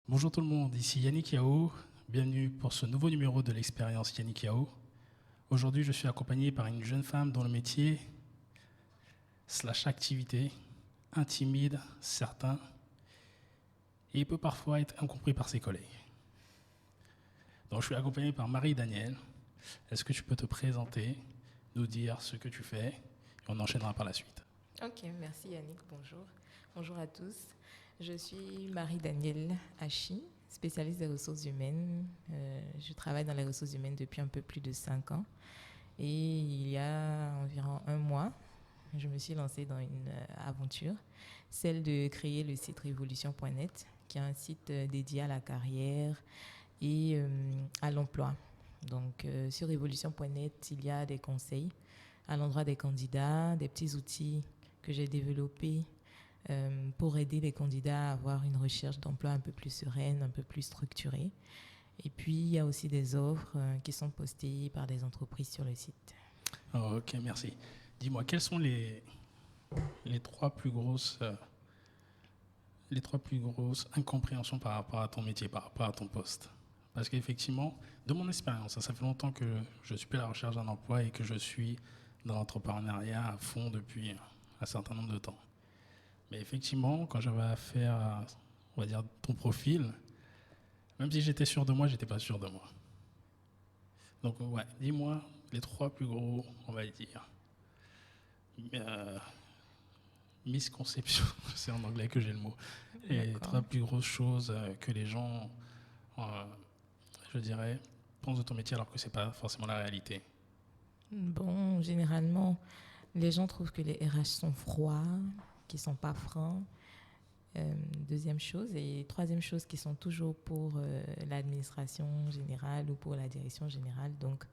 Bonjour tout le monde, ici Yannick Yao. Bienvenue pour ce nouveau numéro de l'expérience Yannick Yao. Aujourd'hui, je suis accompagné par une jeune femme dont le métier / activité intimide certains et peut parfois être incompris par ses collègues. Donc, je suis accompagné par Marie-Danielle. Est-ce que tu peux te présenter, nous dire ce que tu fais et on enchaînera par la suite. Ok, merci Yannick, bonjour. Bonjour à tous. Je suis Marie-Danielle Hachi, spécialiste des ressources humaines. Je travaille dans les ressources humaines depuis un peu plus de 5 ans. Et il y a environ 1 mois, je me suis lancée dans une aventure, celle de créer le site révolution.net, qui est un site dédié à la carrière et à l'emploi. Donc, sur révolution.net, il y a des conseils à l'endroit des candidats, des petits outils que j'ai développés pour aider les candidats à avoir une recherche d'emploi un peu plus sereine, un peu plus structurée. Et puis, il y a aussi des offres qui sont postées par des entreprises sur le site. Oh, ok, merci. Dis-moi, quelles sont les trois plus grosses incompréhensions par rapport à ton métier, par rapport à ton poste? Parce qu'effectivement, de mon expérience, ça fait longtemps que je suis à la recherche d'un emploi et que je suis dans l'entrepreneuriat à fond depuis un certain nombre de temps. Mais effectivement, quand j'avais affaire à, on va dire, ton profil, même si j'étais sûr de moi, j'étais pas sûr de moi. Donc, ouais, dis-moi les trois plus gros, on va dire, misconceptions, c'est en anglais que j'ai le mot, et les trois plus grosses choses que les gens, je dirais, pensent de ton métier alors que c'est pas forcément la réalité. Bon, généralement, les gens trouvent que les RH sont froids, qu'ils sont pas francs. Deuxième chose. Et troisième chose, qui sont toujours pour l'administration générale ou pour la direction générale, donc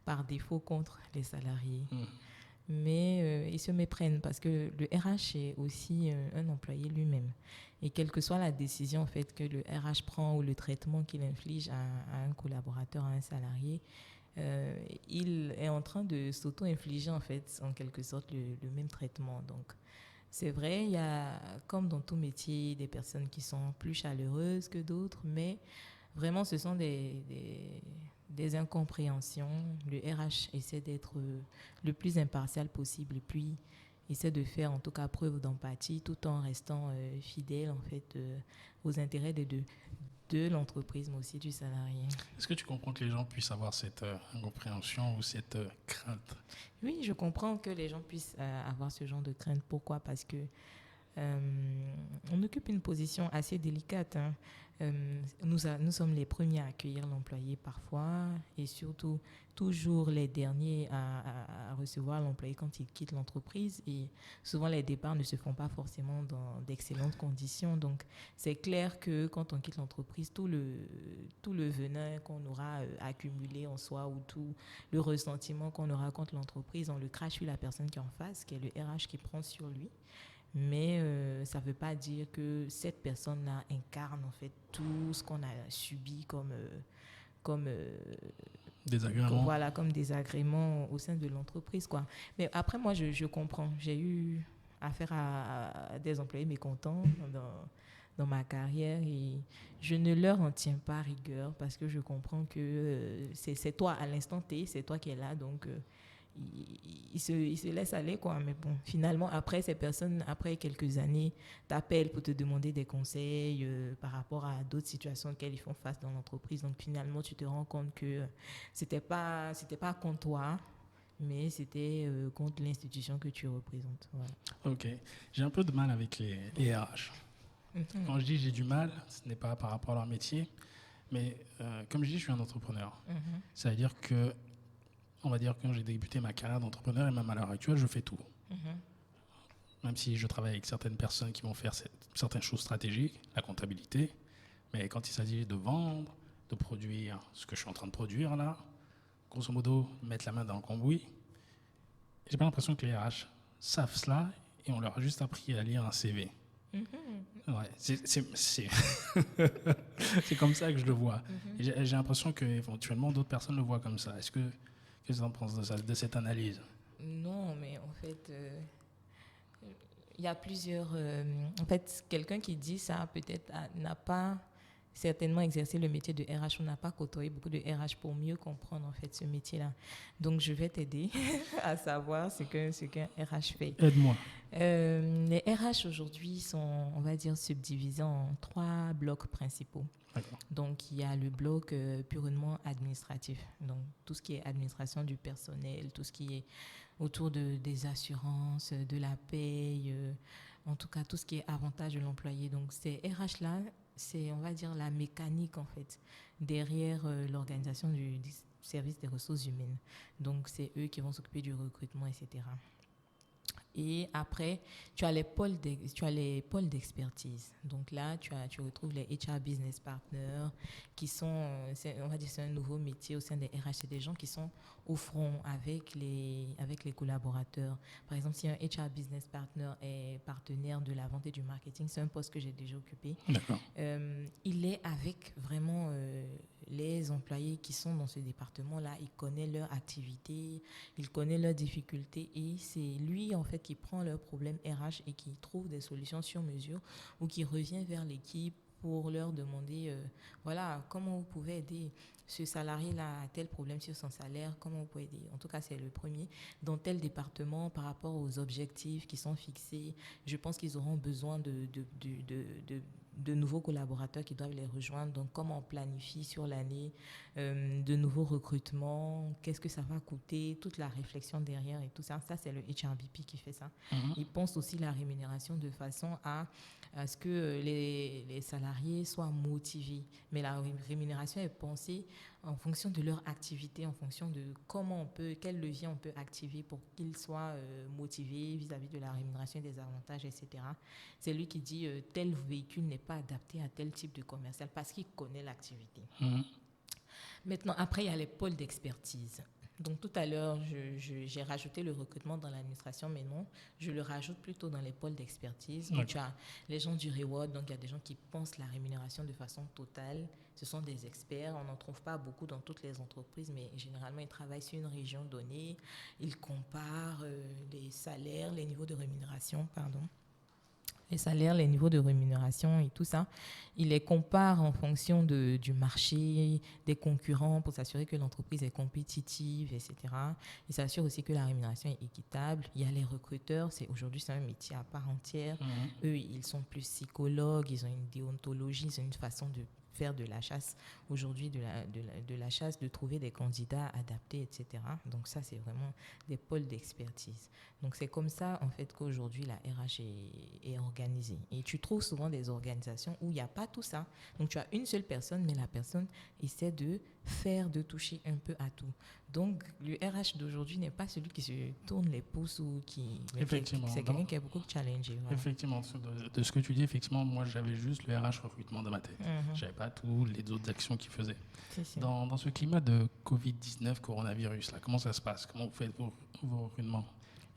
par défaut contre les salariés. Mais ils se méprennent parce que le RH est aussi un employé lui-même. Et quelle que soit la décision en fait, que le RH prend ou le traitement qu'il inflige à un collaborateur, à un salarié, il est en train de s'auto-infliger en fait, en quelque sorte, le même traitement. Donc, c'est vrai, il y a, comme dans tout métier, des personnes qui sont plus chaleureuses que d'autres, mais vraiment, ce sont des incompréhensions. Le RH essaie d'être le plus impartial possible et puis essaie de faire en tout cas preuve d'empathie tout en restant fidèle en fait aux intérêts des deux, de l'entreprise mais aussi du salarié. Est-ce que tu comprends que les gens puissent avoir cette incompréhension ou cette crainte? Oui, je comprends que les gens puissent avoir ce genre de crainte. Pourquoi? Parce que on occupe une position assez délicate. Hein. Nous sommes les premiers à accueillir l'employé parfois et surtout toujours les derniers à recevoir l'employé quand il quitte l'entreprise. Et souvent, les départs ne se font pas forcément dans d'excellentes conditions. Donc, c'est clair que quand on quitte l'entreprise, tout le venin qu'on aura accumulé en soi ou tout le ressentiment qu'on aura contre l'entreprise, on le crache sur la personne qui est en face, qui est le RH qui prend sur lui. Mais ça ne veut pas dire que cette personne-là incarne en fait tout ce qu'on a subi comme désagrément. Voilà, comme désagrément au sein de l'entreprise, quoi. Mais après, moi, je comprends. J'ai eu affaire à des employés mécontents dans ma carrière et je ne leur en tiens pas rigueur parce que je comprends que c'est toi à l'instant T, c'est toi qui es là, donc il se laisse aller, quoi. Mais bon, finalement, après, ces personnes, après quelques années, t'appellent pour te demander des conseils par rapport à d'autres situations auxquelles ils font face dans l'entreprise. Donc, finalement, tu te rends compte que c'était pas contre toi, mais c'était contre l'institution que tu représentes. Voilà. Ok. J'ai un peu de mal avec les RH. Quand je dis j'ai du mal, ce n'est pas par rapport à leur métier, mais comme je dis, je suis un entrepreneur. Ça veut dire que, on va dire que quand j'ai débuté ma carrière d'entrepreneur et même à l'heure actuelle, je fais tout. Même si je travaille avec certaines personnes qui vont faire certaines choses stratégiques, la comptabilité, mais quand il s'agit de vendre, de produire ce que je suis en train de produire là, grosso modo, mettre la main dans le cambouis, j'ai pas l'impression que les RH savent cela et on leur a juste appris à lire un CV. Ouais, c'est comme ça que je le vois. J'ai l'impression qu'éventuellement d'autres personnes le voient comme ça. Est-ce que tu en penses de cette analyse? Non, mais en fait, il y a plusieurs... en fait, quelqu'un qui dit ça, peut-être, n'a pas certainement exercé le métier de RH. On n'a pas côtoyé beaucoup de RH pour mieux comprendre en fait ce métier-là. Donc, je vais t'aider à savoir ce qu'un RH fait. Aide-moi. Les RH aujourd'hui sont, on va dire, subdivisés en 3 blocs principaux. D'accord. Donc, il y a le bloc purement administratif. Donc, tout ce qui est administration du personnel, tout ce qui est autour des assurances, de la paye, en tout cas, tout ce qui est avantage de l'employé. Donc, ces RH-là, c'est, on va dire, la mécanique, en fait, derrière l'organisation du service des ressources humaines. Donc, c'est eux qui vont s'occuper du recrutement, etc. Et après, tu as les pôles d'expertise. Donc là, tu retrouves les HR Business Partners qui sont, on va dire, c'est un nouveau métier au sein des RH. C'est des gens qui sont au front avec les collaborateurs. Par exemple, si un HR Business Partner est partenaire de la vente et du marketing, c'est un poste que j'ai déjà occupé. D'accord. Il est avec vraiment les employés qui sont dans ce département-là. Il connaît leur activité, il connaît leurs difficultés et c'est lui, en fait, qui prend leurs problèmes RH et qui trouve des solutions sur mesure ou qui revient vers l'équipe pour leur demander, voilà, comment vous pouvez aider ce salarié-là a tel problème sur son salaire, comment vous pouvez aider. En tout cas, c'est le premier. Dans tel département, par rapport aux objectifs qui sont fixés, je pense qu'ils auront besoin de nouveaux collaborateurs qui doivent les rejoindre. Donc, comment on planifie sur l'année de nouveaux recrutements, qu'est-ce que ça va coûter, toute la réflexion derrière et tout ça. Ça, c'est le HRBP qui fait ça. Il pense aussi la rémunération de façon à ce que les salariés soient motivés. Mais la rémunération est pensée en fonction de leur activité, en fonction de quel levier on peut activer pour qu'ils soient motivés vis-à-vis de la rémunération et des avantages, etc. C'est lui qui dit tel véhicule n'est pas adapté à tel type de commercial parce qu'il connaît l'activité. Maintenant, après, il y a les pôles d'expertise. Donc, tout à l'heure, j'ai rajouté le recrutement dans l'administration, mais non, je le rajoute plutôt dans les pôles d'expertise. Donc, tu as les gens du reward, donc il y a des gens qui pensent la rémunération de façon totale. Ce sont des experts, on n'en trouve pas beaucoup dans toutes les entreprises, mais généralement, ils travaillent sur une région donnée. Ils comparent les salaires, les niveaux de rémunération, les salaires, les niveaux de rémunération et tout ça. Ils les comparent en fonction du marché, des concurrents pour s'assurer que l'entreprise est compétitive, etc. Ils s'assurent aussi que la rémunération est équitable. Il y a les recruteurs, aujourd'hui c'est un métier à part entière. Eux, ils sont plus psychologues, ils ont une déontologie, ils ont une façon de faire de la chasse aujourd'hui, de la chasse, de trouver des candidats adaptés, etc. Donc ça, c'est vraiment des pôles d'expertise. Donc c'est comme ça, en fait, qu'aujourd'hui, la RH est organisée. Et tu trouves souvent des organisations où il n'y a pas tout ça. Donc tu as une seule personne, mais la personne essaie de toucher un peu à tout. Donc le RH d'aujourd'hui n'est pas celui qui se tourne les pouces ou qui... Effectivement. C'est quelqu'un qui est beaucoup challengé. Voilà. Effectivement, de ce que tu dis, effectivement, moi j'avais juste le RH recrutement dans ma tête. Je n'avais pas tous les autres actions qu'il faisait. Dans ce climat de Covid-19, coronavirus, là, comment ça se passe? Comment vous faites vos recrutements?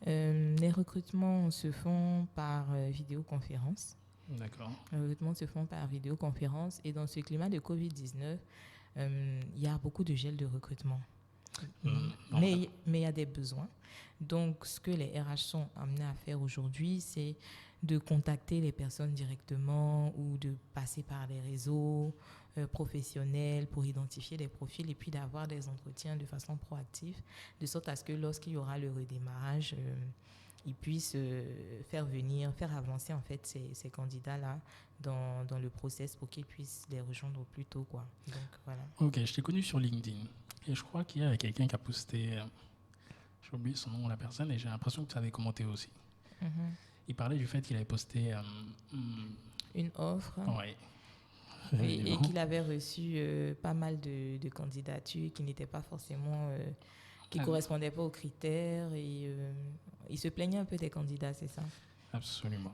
Les recrutements se font par vidéoconférence. D'accord. Les recrutements se font par vidéoconférence. Et dans ce climat de Covid-19, il y a beaucoup de gel de recrutement. Mais il y a des besoins. Donc, ce que les RH sont amenés à faire aujourd'hui, c'est de contacter les personnes directement ou de passer par les réseaux professionnels pour identifier les profils et puis d'avoir des entretiens de façon proactive, de sorte à ce que lorsqu'il y aura le redémarrage, ils puissent faire avancer en fait ces candidats-là dans le process pour qu'ils puissent les rejoindre au plus tôt, quoi. Donc, voilà. Ok, je t'ai connu sur LinkedIn et je crois qu'il y a quelqu'un qui a posté, j'ai oublié son nom, la personne, et j'ai l'impression que tu avais commenté aussi. Il parlait du fait qu'il avait posté une offre. Oui. Et qu'il avait reçu pas mal de candidatures qui n'étaient pas forcément... qui ne correspondaient pas aux critères et il se plaignait un peu des candidats, c'est ça? Absolument.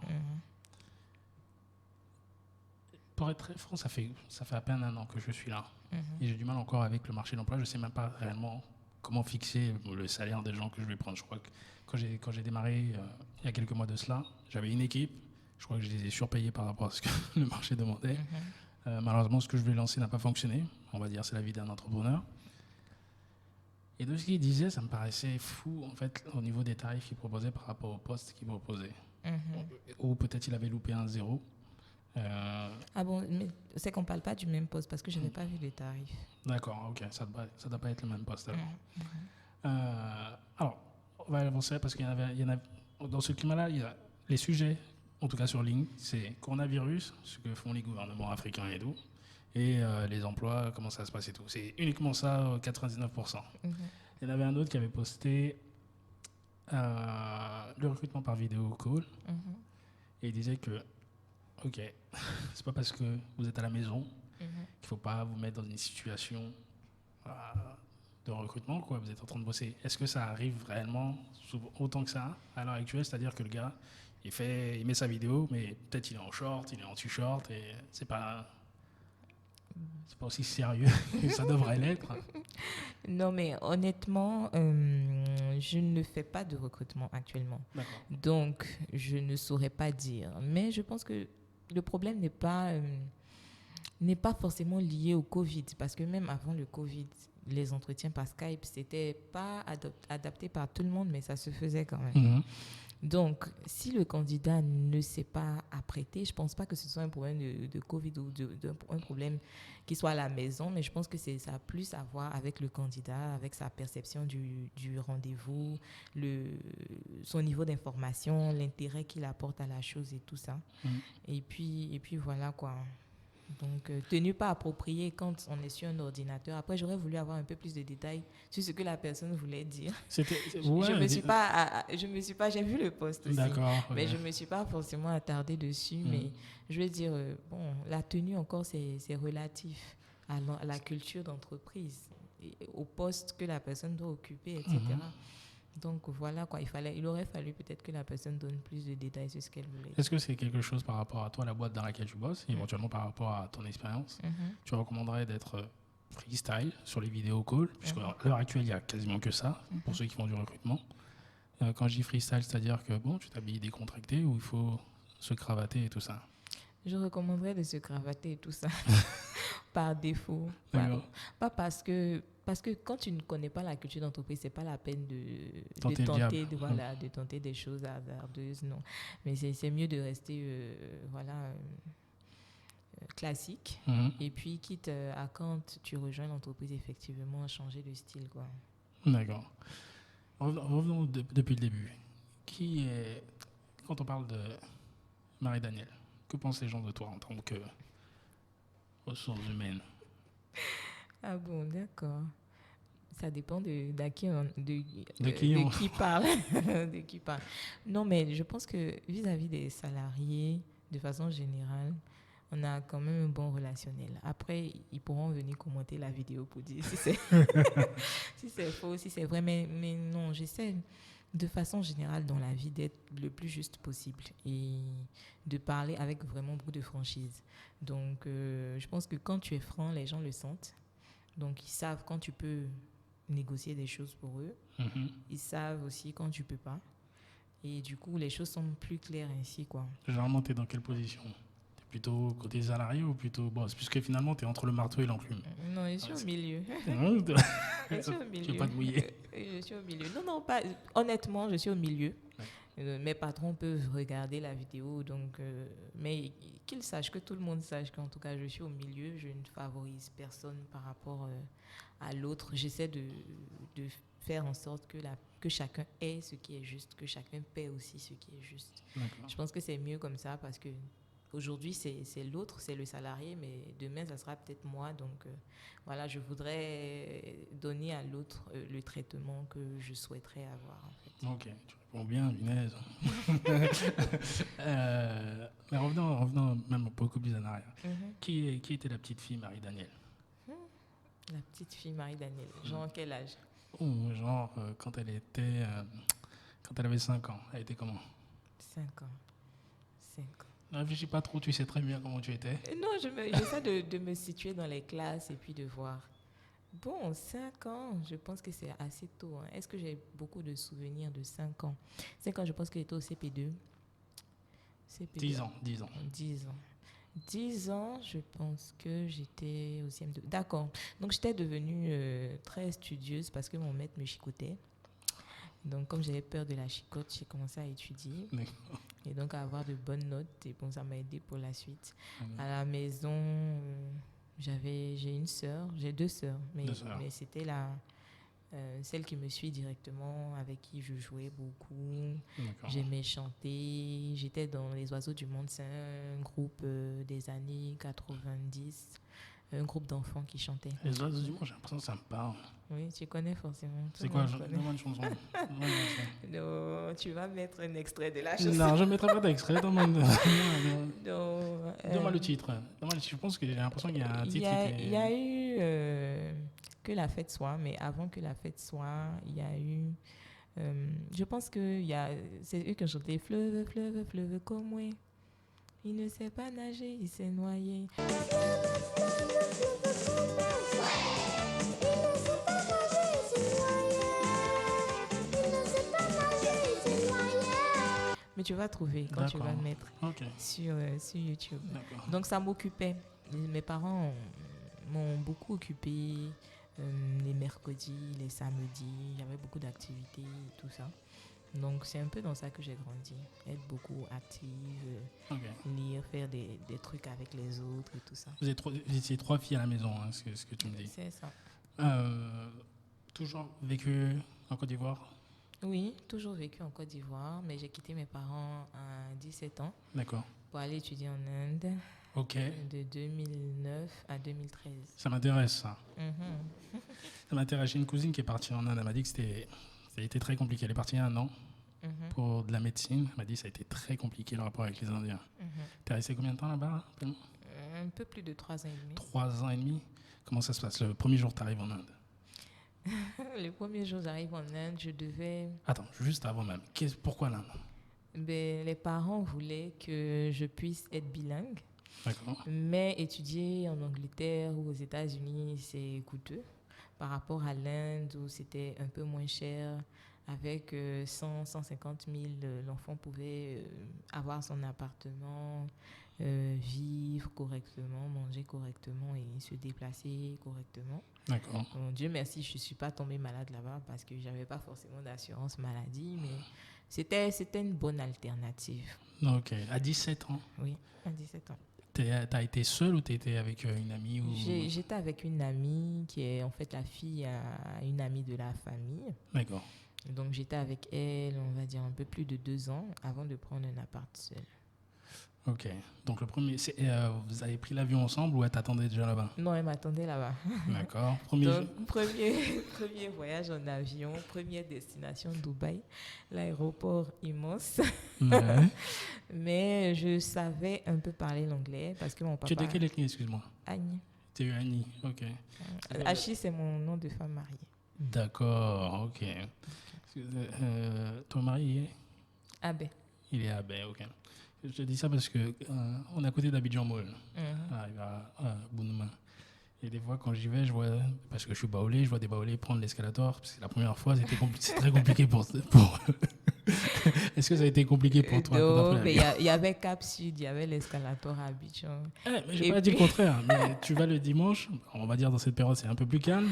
Pour être très franc, ça fait à peine 1 an que je suis là. Et j'ai du mal encore avec le marché de l'emploi. Je ne sais même pas réellement comment fixer le salaire des gens que je vais prendre. Je crois que quand j'ai démarré il y a quelques mois de cela, j'avais une équipe. Je crois que je les ai surpayés par rapport à ce que le marché demandait. Malheureusement, ce que je voulais lancer n'a pas fonctionné. On va dire, c'est la vie d'un entrepreneur. Et de ce qu'il disait, ça me paraissait fou, en fait, au niveau des tarifs qu'il proposait par rapport au poste qu'il proposait. Ou peut-être il avait loupé un zéro. Ah bon, mais c'est qu'on ne parle pas du même poste parce que je n'avais pas vu les tarifs. D'accord, ok, ça ne doit pas être le même poste alors. Alors, on va avancer parce qu'il y en a, dans ce climat-là, il y a les sujets, en tout cas sur ligne, c'est coronavirus, ce que font les gouvernements africains et tout, et les emplois, comment ça se passe et tout. C'est uniquement ça, 99%. Il y en avait un autre qui avait posté le recrutement par vidéo call, et il disait que, ok, c'est pas parce que vous êtes à la maison qu'il ne faut pas vous mettre dans une situation de recrutement, quoi. Vous êtes en train de bosser. Est-ce que ça arrive réellement autant que ça à l'heure actuelle? C'est-à-dire que le gars, il met sa vidéo, mais peut-être il est en short, il est en t-shirt, et c'est pas aussi sérieux que ça devrait l'être. Non, mais honnêtement, je ne fais pas de recrutement actuellement. D'accord. Donc, je ne saurais pas dire. Mais je pense que le problème n'est pas forcément lié au Covid. Parce que même avant le Covid, les entretiens par Skype, c'était pas adapté par tout le monde, mais ça se faisait quand même. Donc, si le candidat ne s'est pas apprêté, je ne pense pas que ce soit un problème de Covid ou un problème qui soit à la maison, mais je pense que ça a plus à voir avec le candidat, avec sa perception du rendez-vous, son niveau d'information, l'intérêt qu'il apporte à la chose et tout ça. Et puis voilà quoi. Donc, tenue pas appropriée quand on est sur un ordinateur. Après, j'aurais voulu avoir un peu plus de détails sur ce que la personne voulait dire. Je me suis pas, j'ai vu le post aussi, mais je me suis pas forcément attardée dessus. Mais je veux dire, la tenue encore, c'est relatif à la culture d'entreprise, au poste que la personne doit occuper, etc. Donc voilà quoi, il aurait fallu peut-être que la personne donne plus de détails sur ce qu'elle voulait. Est-ce que c'est quelque chose par rapport à toi, la boîte dans laquelle tu bosses, éventuellement par rapport à ton expérience, tu recommanderais d'être freestyle sur les vidéos calls, puisqu'à l'heure actuelle, il n'y a quasiment que ça, pour ceux qui font du recrutement. Quand je dis freestyle, c'est-à-dire que tu t'habilles décontracté ou il faut se cravater et tout ça? Je recommanderais de se cravater et tout ça par défaut. Pas parce que quand tu ne connais pas la culture d'entreprise, c'est pas la peine de tenter des choses hasardeuses, non. Mais c'est mieux de rester classique. Et puis quitte à quand tu rejoins l'entreprise, effectivement, changer de style, quoi. D'accord. Revenons depuis le début. Quand on parle de Marie-Danielle, que pensent les gens de toi en tant que ressources humaines? Ah bon, d'accord. Ça dépend de qui parle. De qui parle. Non, mais je pense que vis-à-vis des salariés, de façon générale, on a quand même un bon relationnel. Après, ils pourront venir commenter la vidéo pour dire si c'est si c'est faux, si c'est vrai. Mais non, j'essaie de façon générale dans la vie d'être le plus juste possible et de parler avec vraiment beaucoup de franchise. Donc, je pense que quand tu es franc, les gens le sentent. Donc, ils savent quand tu peux négocier des choses pour eux. Ils savent aussi quand tu peux pas. Et du coup, les choses sont plus claires ainsi, quoi. Généralement, tu es dans quelle position? Tu es plutôt côté salarié ou plutôt boss? Puisque finalement, tu es entre le marteau et l'enclume. Non, je suis au milieu. Je suis au milieu. Tu ne vas pas te mouiller. Je suis au milieu. Non, pas. Honnêtement, je suis au milieu. Mes patrons peuvent regarder la vidéo, donc, mais qu'ils sachent, que tout le monde sache qu'en tout cas, je suis au milieu. Je ne favorise personne par rapport à l'autre. J'essaie de faire en sorte que chacun ait ce qui est juste, que chacun paie aussi ce qui est juste. D'accord. Je pense que c'est mieux comme ça parce que aujourd'hui, c'est l'autre, c'est le salarié, mais demain, ça sera peut-être moi. Donc, voilà, je voudrais donner à l'autre le traitement que je souhaiterais avoir, en fait. Ok, tu réponds bien, Inès. Mais revenons même beaucoup plus en arrière. Qui était la petite fille Marie-Danielle? La petite fille Marie-Danielle, genre quel âge? Genre quand elle avait 5 ans. Elle était comment? 5 ans. 5 ans. Ne réfléchis pas trop, tu sais très bien comment tu étais. Non, j'essaie de me situer dans les classes et puis de voir. Bon, 5 ans, je pense que c'est assez tôt. Hein. Est-ce que j'ai beaucoup de souvenirs de 5 ans? 5 ans, je pense que j'étais au CP2. 10 ans. 10 ans, je pense que j'étais au CM2. D'accord. Donc, j'étais devenue très studieuse parce que mon maître me chicotait. Donc, comme j'avais peur de la chicotte, j'ai commencé à étudier D'accord. et donc à avoir de bonnes notes. Et bon, ça m'a aidé pour la suite. Mhm. À la maison, j'ai une sœur, j'ai deux sœurs, Deux sœurs. mais c'était celle qui me suit directement, avec qui je jouais beaucoup. D'accord. J'aimais chanter. J'étais dans Les Oiseaux du Monde. C'est un groupe des années 90, un groupe d'enfants qui chantaient. Les oiseaux du monde, j'ai l'impression que ça me parle. Oui, tu connais forcément. C'est quoi? Donne-moi une chanson. Donne-moi une chanson. Non, tu vas mettre un extrait de la chanson. Non, je ne mettrai pas d'extrait. Donne-moi Non, le titre. Donne-moi le titre. Je pense que j'ai l'impression qu'il y a un titre Il y a eu Que la fête soit, mais avant que la fête soit, il y a eu. Je pense que c'est eux qui ont chanté Fleuve, fleuve, fleuve comme moi. Il ne sait pas nager, il s'est noyé. Mais tu vas trouver quand tu vas le mettre sur YouTube. D'accord. Donc ça m'occupait. Mes parents m'ont beaucoup occupée les mercredis, les samedis. J'avais beaucoup d'activités et tout ça. Donc c'est un peu dans ça que j'ai grandi. Être beaucoup active, lire, faire des trucs avec les autres et tout ça. Vous étiez 3 filles à la maison, hein, ce que tu me dis. C'est ça. Toujours vécu en Côte d'Ivoire? Oui, toujours vécu en Côte d'Ivoire, mais j'ai quitté mes parents à 17 ans. D'accord. Pour aller étudier en Inde. Ok. De 2009 à 2013. Ça m'intéresse, ça. Mm-hmm. Ça m'intéresse. J'ai une cousine qui est partie en Inde. Elle m'a dit que ça a été très compliqué. Elle est partie il y a 1 an pour de la médecine. Elle m'a dit que ça a été très compliqué le rapport avec les Indiens. T'es resté combien de temps là-bas? Un peu plus de 3 ans et demi. 3 ans et demi? Comment ça se passe le premier jour que tu arrives en Inde? Le premier jour, j'arrive en Inde, je devais... Attends, juste avant même. Pourquoi l'Inde? Les parents voulaient que je puisse être bilingue. D'accord. Mais étudier en Angleterre ou aux États-Unis, c'est coûteux par rapport à l'Inde où c'était un peu moins cher. Avec 150 000, l'enfant pouvait avoir son appartement, vivre correctement, manger correctement et se déplacer correctement. D'accord. Bon, Dieu merci, je ne suis pas tombée malade là-bas parce que je n'avais pas forcément d'assurance maladie, mais c'était une bonne alternative. Ok. À 17 ans? Oui, à 17 ans. T'as été seule ou t'étais avec une amie ou... J'étais avec une amie qui est en fait la fille à une amie de la famille. D'accord. Donc j'étais avec elle, on va dire un peu plus de 2 ans avant de prendre un appart seul. Ok. Donc le premier, vous avez pris l'avion ensemble ou elle t'attendait déjà là-bas? Non, elle m'attendait là-bas. D'accord. Premier voyage en avion, première destination Dubaï, l'aéroport immense. Ouais. Mais je savais un peu parler l'anglais parce que mon papa... Tu étais quelle ethnie, excuse-moi? Annie. Tu es Annie, ok. Achille, c'est mon nom de femme mariée. D'accord, ok. Ton mari est? Abbé. Il est Abbé, ok. Je te dis ça parce que on est à côté d'Abidjan Mall, à Bounouma. Et des fois, quand j'y vais, je vois, parce que je suis baoulé, je vois des baoulés prendre l'escalator. Parce que la première fois, c'est très compliqué pour Est-ce que ça a été compliqué pour toi? Non, mais il y avait Cap Sud, il y avait l'escalator à Abidjan. Mais je n'ai pas dit le contraire. Mais tu vas le dimanche, on va dire dans cette période, c'est un peu plus calme.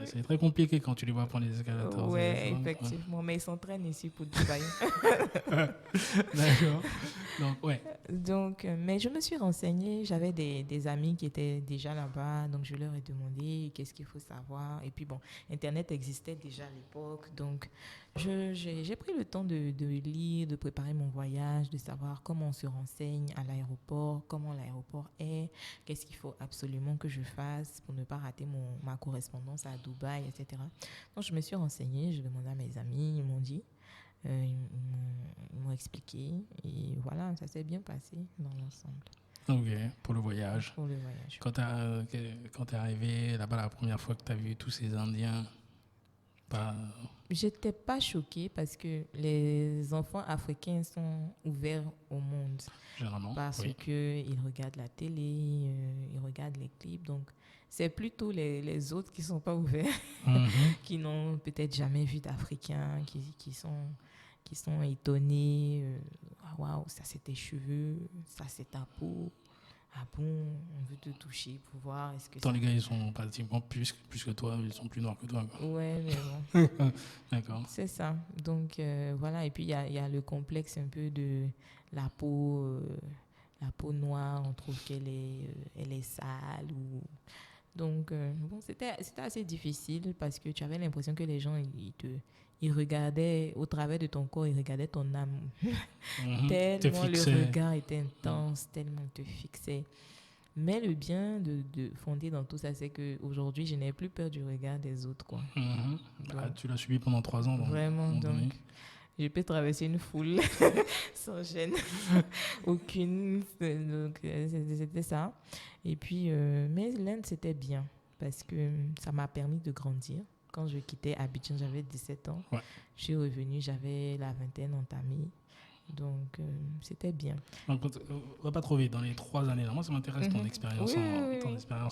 C'est très compliqué quand tu les vois prendre les escalators. Oui, effectivement. Ouais. Mais ils s'entraînent ici pour Dubaï. D'accord. Donc, ouais. Donc, mais je me suis renseignée. J'avais des amis qui étaient déjà là-bas. Donc, je leur ai demandé qu'est-ce qu'il faut savoir. Et puis, bon, Internet existait déjà à l'époque. Donc, j'ai pris le temps de lire, de préparer mon voyage, de savoir comment on se renseigne à l'aéroport, comment l'aéroport est, qu'est-ce qu'il faut absolument que je fasse pour ne pas rater ma correspondance à Dubaï, etc. Donc, je me suis renseignée, je demandais à mes amis, ils m'ont dit, ils m'ont expliqué, et voilà, ça s'est bien passé dans l'ensemble. Ok, pour le voyage. Pour le voyage. Quand tu es arrivé là-bas la première fois que tu as vu tous ces Indiens, j'étais pas choquée parce que les enfants africains sont ouverts au monde. Généralement. Parce qu'ils regardent la télé, ils regardent les clips. Donc, c'est plutôt les autres qui sont pas ouverts, qui n'ont peut-être jamais vu d'Africains, qui sont étonnés. Waouh, ça c'est tes cheveux, ça c'est ta peau. ah bon, on veut te toucher pour voir est-ce que Tant les gars, ils sont pratiquement plus que toi, ils sont plus noirs que toi. Quoi. Ouais, mais bon. D'accord. C'est ça. Donc, voilà. Et puis, il y a le complexe un peu de la peau, la peau noire. On trouve elle est sale. Donc, bon, c'était assez difficile parce que tu avais l'impression que les gens, ils regardaient au travers de ton corps, ils regardaient ton âme. Tellement le regard était intense, tellement il te fixait. Mais le bien de fonder dans tout ça, c'est qu'aujourd'hui, je n'ai plus peur du regard des autres. Quoi. Donc, tu l'as subi pendant 3 ans. Vraiment, donc je peux traverser une foule sans gêne aucune. Donc, c'était ça. Et puis, mais l'Inde, c'était bien parce que ça m'a permis de grandir. Quand je quittais Abidjan, j'avais 17 ans. Ouais. Je suis revenue, j'avais la vingtaine entamée. Donc, c'était bien. Donc, on va pas trop vite. Dans les 3 années, là, moi, ça m'intéresse ton expérience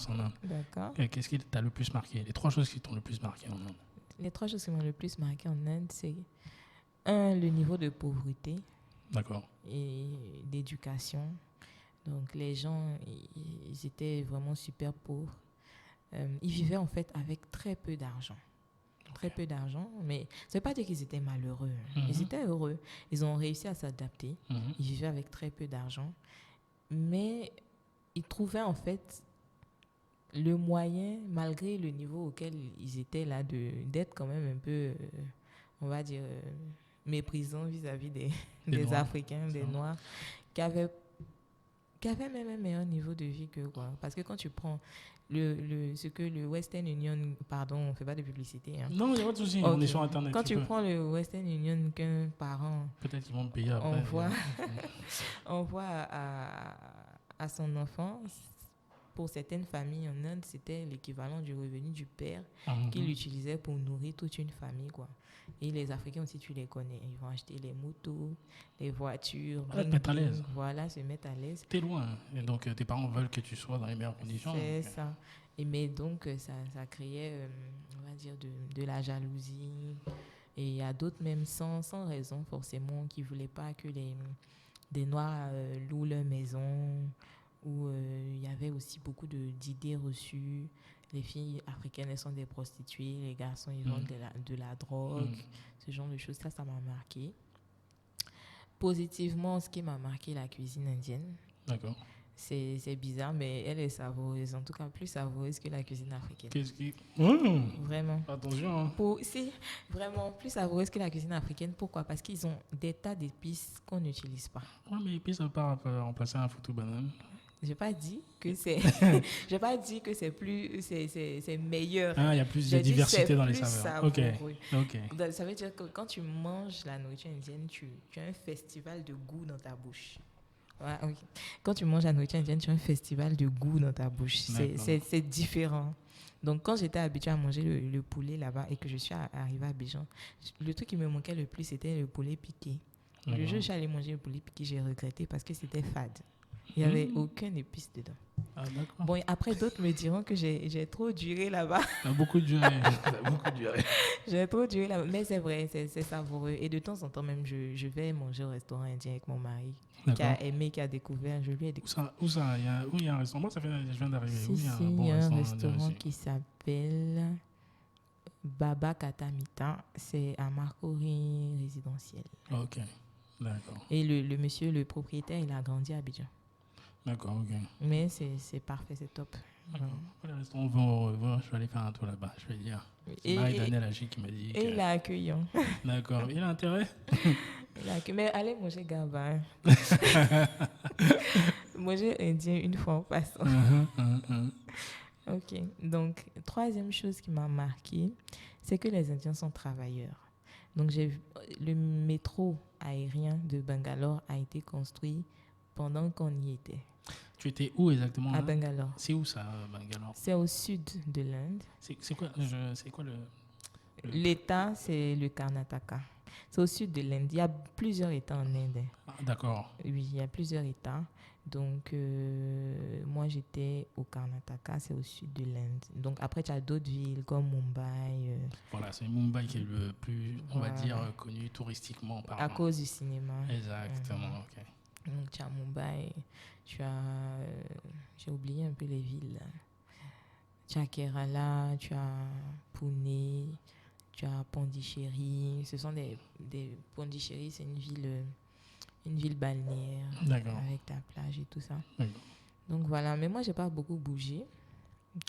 en Inde. D'accord. Qu'est-ce qui t'a le plus marqué? Les 3 choses qui t'ont le plus marqué en Inde? Les 3 choses qui m'ont le plus marqué en Inde, c'est le niveau de pauvreté. D'accord. Et d'éducation. Donc, les gens, ils étaient vraiment super pauvres. Ils vivaient en fait avec très peu d'argent. Très peu d'argent, mais ça ne veut pas dire qu'ils étaient malheureux. Ils étaient heureux. Ils ont réussi à s'adapter. Ils vivaient avec très peu d'argent. Mais ils trouvaient en fait le moyen, malgré le niveau auquel ils étaient là, d'être quand même un peu, on va dire, méprisants vis-à-vis des Africains, des Noirs, qui avaient même un meilleur niveau de vie que quoi. Parce que quand tu prends ce que le Western Union, pardon, on ne fait pas de publicité. Hein. Non, il n'y a pas de souci, on est sur Internet. Quand tu prends le Western Union qu'un parent, peut-être qu'ils vont te payer après. envoie à son enfant, pour certaines familles en Inde, c'était l'équivalent du revenu du père qu'il utilisait pour nourrir toute une famille, quoi. Et les Africains aussi, tu les connais. Ils vont acheter les motos, les voitures. Se mettre à l'aise. Voilà, se mettre à l'aise. T'es loin. Et donc, tes parents veulent que tu sois dans les meilleures conditions. C'est ça. Mais donc, ça créait, on va dire, de la jalousie. Et il y a d'autres, même sans raison, forcément, qui ne voulaient pas que des Noirs louent leur maison. Où il y avait aussi beaucoup d'idées reçues. Les filles africaines, elles sont des prostituées. Les garçons, ils vendent de la drogue. Ce genre de choses, ça m'a marqué. Positivement, ce qui m'a marqué, la cuisine indienne. D'accord. C'est bizarre, mais elle est savoureuse. En tout cas, plus savoureuse que la cuisine africaine. Qu'est-ce qui... Vraiment. Attention. Hein. Si, vraiment, plus savoureuse que la cuisine africaine. Pourquoi? Parce qu'ils ont des tas d'épices qu'on n'utilise pas. Oui, mais épices, ça ne peut pas remplacer un foutu banane. J'ai pas dit que c'est j'ai pas dit que c'est plus c'est meilleur. Ah, il y a plus de diversité dans les saveurs. OK. Donc, ça veut dire que quand tu manges la nourriture indienne, tu as un festival de goût dans ta bouche. Ouais, okay. Quand tu manges la nourriture indienne, tu as un festival de goût dans ta bouche. C'est différent. Donc, quand j'étais habituée à manger le poulet là-bas et que je suis arrivée à Abidjan, le truc qui me manquait le plus, c'était le poulet piqué. Le jour où je suis allée manger le poulet piqué, j'ai regretté parce que c'était fade. Il n'y avait aucun épice dedans. Ah, d'accord. Bon, après, d'autres me diront que j'ai trop duré là-bas. Beaucoup duré. J'ai trop duré là-bas. Mais c'est vrai, c'est savoureux. Et de temps en temps, même, je vais manger au restaurant indien avec mon mari, qui a aimé, qui a découvert. Je lui ai découvert. Où ça il y a un restaurant? Moi, je viens d'arriver. Il y a un restaurant qui s'appelle Baba Katamita. C'est à Marcory résidentiel. OK, d'accord. Et le monsieur, le propriétaire, il a grandi à Abidjan. D'accord, OK. Mais c'est parfait, c'est top. Le restaurant, je vais aller faire un tour là-bas, je vais dire. C'est Marie-Daniel Agé qui m'a dit. Et il est accueillant. D'accord, il a intérêt. Mais allez manger Gaba. Manger indien une fois en passant. OK. Donc, troisième chose qui m'a marqué, c'est que les Indiens sont travailleurs. Donc, le métro aérien de Bangalore a été construit pendant qu'on y était. Tu étais où exactement? À Bangalore. C'est où ça, Bangalore? C'est au sud de l'Inde. C'est quoi le... L'État, c'est le Karnataka. C'est au sud de l'Inde. Il y a plusieurs États en Inde. Ah, d'accord. Oui, il y a plusieurs États. Donc, moi, j'étais au Karnataka, c'est au sud de l'Inde. Donc, après, tu as d'autres villes comme Mumbai. Voilà, c'est Mumbai qui est le plus, on va dire, connu touristiquement. À cause du cinéma. Exactement, OK. Donc, tu as Mumbai, tu as... j'ai oublié un peu les villes. Tu as Kerala, tu as Pune, tu as Pondichéry. Ce sont des Pondichéry, c'est une ville balnéaire. D'accord. Avec ta plage et tout ça. D'accord. Donc voilà, mais moi, j'ai pas beaucoup bougé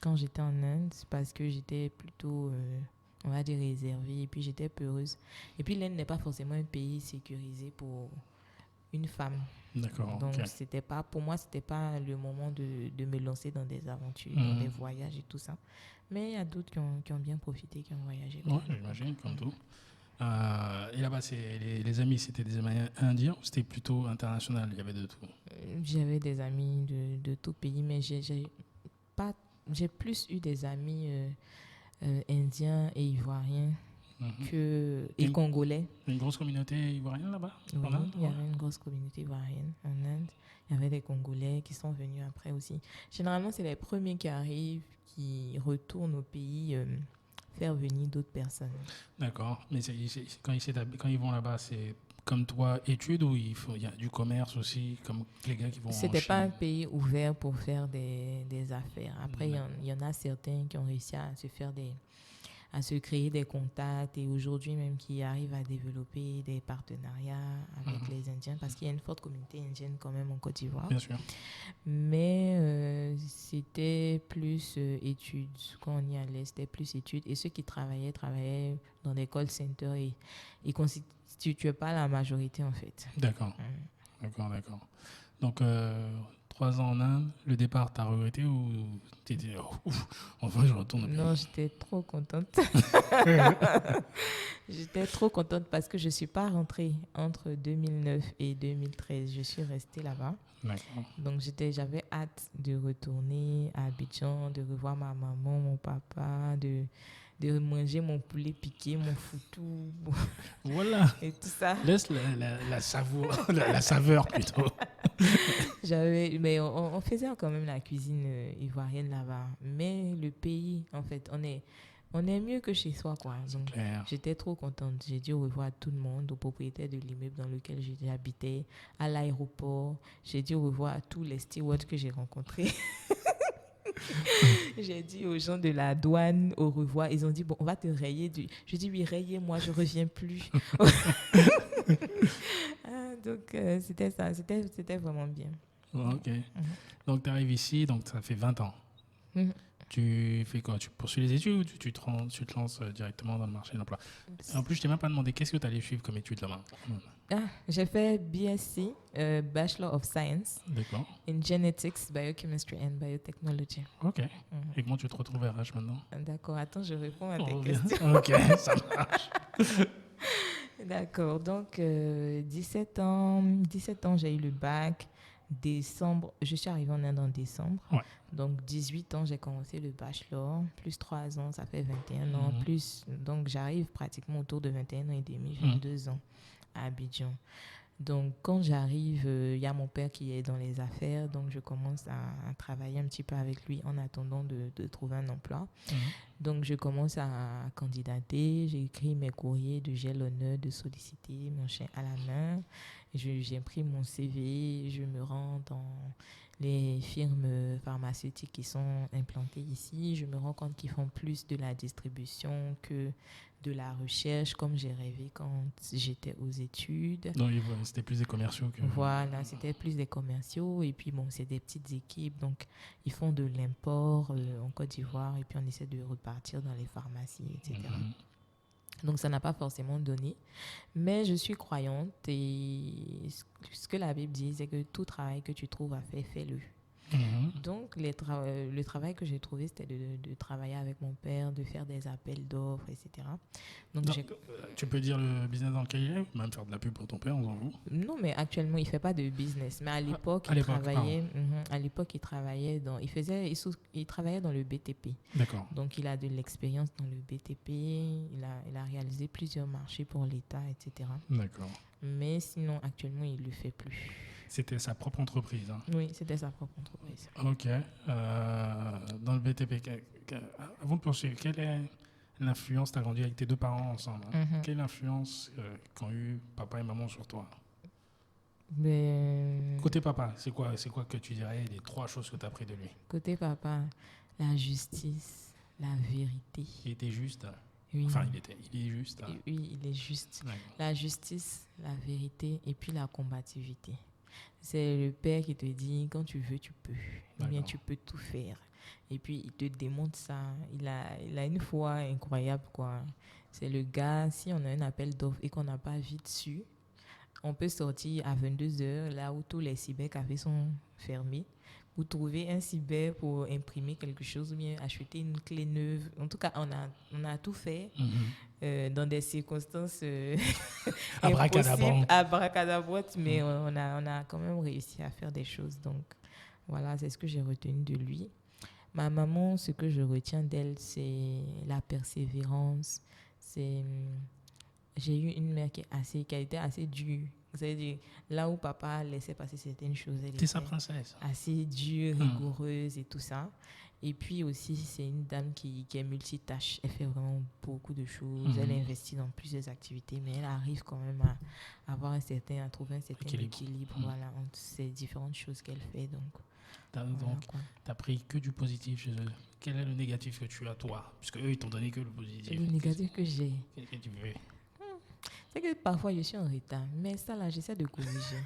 quand j'étais en Inde parce que j'étais plutôt, on va dire, réservée et puis j'étais peureuse. Et puis l'Inde n'est pas forcément un pays sécurisé pour une femme. D'accord. Donc Ok. c'était pas, pour moi, c'était pas le moment de me lancer dans des aventures, dans des voyages et tout ça. Mais il y a d'autres qui ont bien profité, qui ont voyagé. Ouais, j'imagine, comme tout. Et là-bas, les amis, c'était des amis indiens ou c'était plutôt international? Il y avait de tout. J'avais des amis de tout pays, mais j'ai plus eu des amis indiens et ivoiriens et congolais. Une grosse communauté ivoirienne là-bas? Oui, il y avait une grosse communauté ivoirienne en Inde. Il y avait des Congolais qui sont venus après aussi. Généralement, c'est les premiers qui arrivent, qui retournent au pays faire venir d'autres personnes. D'accord. Mais quand ils vont là-bas, c'est comme toi, études, ou il y a du commerce aussi, comme les gars qui vont en Chine? C'était pas un pays ouvert pour faire des affaires. Après, il y en a certains qui ont réussi à se créer des contacts et aujourd'hui même qui arrivent à développer des partenariats avec les Indiens parce qu'il y a une forte communauté indienne quand même en Côte d'Ivoire. Bien sûr. Mais c'était plus études. Quand on y allait, c'était plus études. Et ceux qui travaillaient dans des call centers et ils ne constituaient pas la majorité en fait. D'accord. D'accord. Donc, 3 ans en Inde, le départ, t'as regretté ou t'es dit, enfin, je retourne au pays? Non, j'étais trop contente. J'étais trop contente parce que je ne suis pas rentrée entre 2009 et 2013. Je suis restée là-bas. D'accord. Donc, j'avais hâte de retourner à Abidjan, de revoir ma maman, mon papa, de manger mon poulet piqué, mon foutou. Voilà. Et tout ça. Laisse la saveur plutôt. Mais on faisait quand même la cuisine ivoirienne là-bas. Mais le pays, en fait, on est mieux que chez soi, quoi. Donc, j'étais trop contente. J'ai dit au revoir à tout le monde, au propriétaire de l'immeuble dans lequel j'habitais, à l'aéroport. J'ai dit au revoir à tous les stewards que j'ai rencontrés. J'ai dit aux gens de la douane au revoir. Ils ont dit, bon, on va te rayer. Je dis, oui, rayez-moi, je ne reviens plus. Donc, c'était ça. C'était vraiment bien. Ok. Donc, tu arrives ici, donc ça fait 20 ans. Tu fais quoi? Tu poursuis les études ou tu te lances directement dans le marché de l'emploi? En plus, je t'ai même pas demandé qu'est-ce que tu allais suivre comme études là-bas. J'ai fait BSc, Bachelor of Science, in Genetics, Biochemistry and Biotechnology. Ok. Et comment tu te retrouves RH maintenant? D'accord, attends, je réponds à tes questions. Ok, ça marche. D'accord, donc 17 ans, j'ai eu le bac. Décembre, je suis arrivée en Inde en décembre. Ouais. Donc 18 ans, j'ai commencé le bachelor. Plus 3 ans, ça fait 21 ans. Donc j'arrive pratiquement autour de 21 ans et demi, 22 ans à Abidjan. Donc quand j'arrive, il y a mon père qui est dans les affaires. Donc je commence à travailler un petit peu avec lui en attendant de trouver un emploi. Donc je commence à candidater. J'écris mes courriers j'ai l'honneur de solliciter mon chien à la main. J'imprime mon CV, je me rends dans les firmes pharmaceutiques qui sont implantées ici. Je me rends compte qu'ils font plus de la distribution que de la recherche, comme j'ai rêvé quand j'étais aux études. Donc, c'était plus des commerciaux que... Voilà, c'était plus des commerciaux. Et puis, bon, c'est des petites équipes. Donc, ils font de l'import en Côte d'Ivoire. Et puis, on essaie de repartir dans les pharmacies, etc. Donc, ça n'a pas forcément donné. Mais je suis croyante et ce que la Bible dit, c'est que tout travail que tu trouves à faire, fais-le. Donc, le travail que j'ai trouvé, c'était de travailler avec mon père, de faire des appels d'offres, etc. Donc, tu peux dire le business dans lequel il est, même faire de la pub pour ton père, on s'en fout. Non, mais actuellement, il ne fait pas de business. Mais à l'époque, il travaillait il travaillait dans le BTP. D'accord. Donc, il a de l'expérience dans le BTP. Il a réalisé plusieurs marchés pour l'État, etc. D'accord. Mais sinon, actuellement, il ne le fait plus. C'était sa propre entreprise. Oui, c'était sa propre entreprise. Ok. Dans le BTP, avant de poursuivre, quelle est l'influence? Tu as grandi avec tes deux parents ensemble. Quelle influence qu'ont eu papa et maman sur toi? Côté papa, c'est quoi que tu dirais les 3 choses que tu as appris de lui? Côté papa, la justice, la vérité. Il était juste. Oui. Enfin, il est juste. Oui, il est juste. Ouais. La justice, la vérité et puis la combativité. C'est le père qui te dit quand tu veux, tu peux. Ou bien tu peux tout faire. Et puis il te démontre ça. Il a une foi incroyable, quoi. C'est le gars, si on a un appel d'offres et qu'on n'a pas vite dessus, on peut sortir à 22h, là où tous les cybercafés sont fermés, pour trouver un cyber pour imprimer quelque chose ou bien acheter une clé neuve. En tout cas, on a tout fait dans des circonstances abracadabrantes, mais on a quand même réussi à faire des choses. Donc, voilà, c'est ce que j'ai retenu de lui. Ma maman, ce que je retiens d'elle, c'est la persévérance. J'ai eu une mère qui a été assez dure. C'est-à-dire, là où papa laissait passer certaines choses, elle était sa princesse. Assez dure, rigoureuse et tout ça. Et puis aussi, c'est une dame qui est multitâche. Elle fait vraiment beaucoup de choses. Elle investit dans plusieurs activités, mais elle arrive quand même à trouver un certain équilibre voilà, entre ces différentes choses qu'elle fait. Donc, tu n'as pris que du positif chez eux. Quel est le négatif que tu as, toi? Puisque eux, ils t'ont donné que le positif. Le négatif que j'ai. Qu'est-ce que tu veux? C'est que parfois, je suis en retard. Mais ça, là, j'essaie de corriger.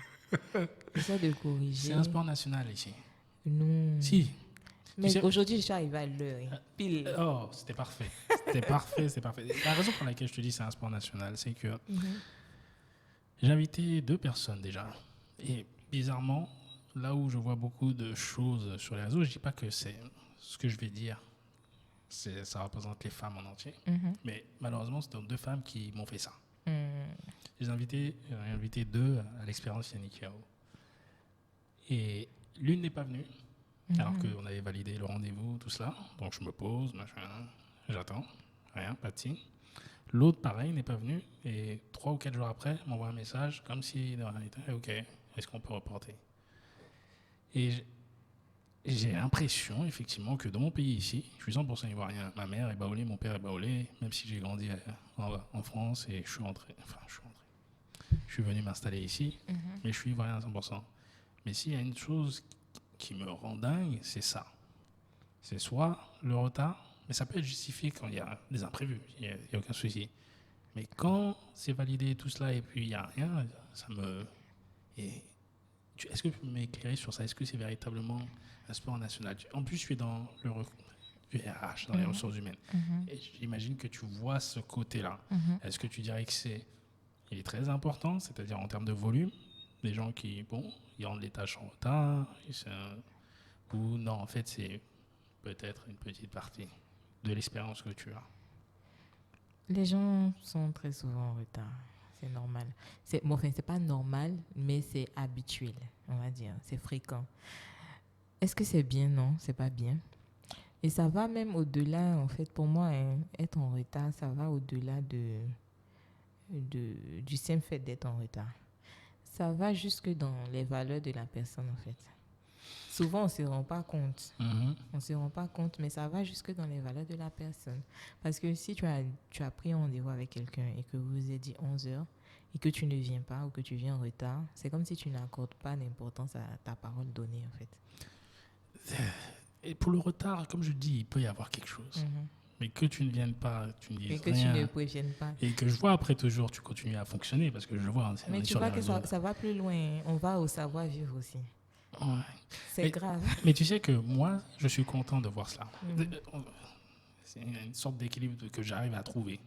C'est un sport national ici. Non. Si. Mais aujourd'hui, je suis arrivée à l'heure. Pile. Oh, c'était parfait. C'est parfait. La raison pour laquelle je te dis que c'est un sport national, c'est que j'ai invité 2 personnes déjà. Et bizarrement, là où je vois beaucoup de choses sur les réseaux, je ne dis pas que c'est ce que je vais dire. Ça représente les femmes en entier. Mais malheureusement, c'est 2 femmes qui m'ont fait ça. J'ai invité 2 à l'expérience Yannick Yao. Et l'une n'est pas venue, alors qu'on avait validé le rendez-vous, tout cela. Donc je me pose, machin, j'attends, rien, pas de signe. L'autre, pareil, n'est pas venu. Et 3 ou 4 jours après, m'envoie un message comme si, OK, est-ce qu'on peut reporter? Et j'ai l'impression, effectivement, que dans mon pays ici, je suis 100% ivoirien. Ma mère est baoulée, mon père est baoulé, même si j'ai grandi en France et je suis venu m'installer ici, mais je suis ivoirien à 100%. Mais s'il y a une chose qui me rend dingue, c'est ça. C'est soit le retard, mais ça peut être justifié quand il y a des imprévus, il n'y a aucun souci. Mais quand c'est validé tout cela et puis il n'y a rien, ça me... Est-ce que tu peux m'éclairer sur ça? Est-ce que c'est véritablement un sport national? En plus, je suis dans le RH, dans les ressources humaines. Et j'imagine que tu vois ce côté-là. Est-ce que tu dirais que il est très important, c'est-à-dire en termes de volume, des gens qui, ils rendent les tâches en retard, ou non, en fait, c'est peut-être une petite partie de l'expérience que tu as? Les gens sont très souvent en retard. C'est normal. C'est pas normal, mais c'est habituel, on va dire. C'est fréquent. Est-ce que c'est bien? Non, c'est pas bien. Et ça va même au-delà, en fait, pour moi, être en retard, ça va au-delà du simple fait d'être en retard. Ça va jusque dans les valeurs de la personne, en fait. Souvent, on ne se rend pas compte. On ne se rend pas compte, mais ça va jusque dans les valeurs de la personne. Parce que si tu as pris un rendez-vous avec quelqu'un et que vous vous êtes dit 11h et que tu ne viens pas ou que tu viens en retard, c'est comme si tu n'accordes pas d'importance à ta parole donnée, en fait. Et pour le retard, comme je dis, il peut y avoir quelque chose. Mais que tu ne viennes pas, tu ne dises rien. Et que tu ne préviennes pas. Et que je vois après toujours, tu continues à fonctionner parce que je le vois. Mais tu vois que ça va plus loin. On va au savoir-vivre aussi. Ouais. C'est grave. Mais tu sais que moi, je suis content de voir cela. C'est une sorte d'équilibre que j'arrive à trouver.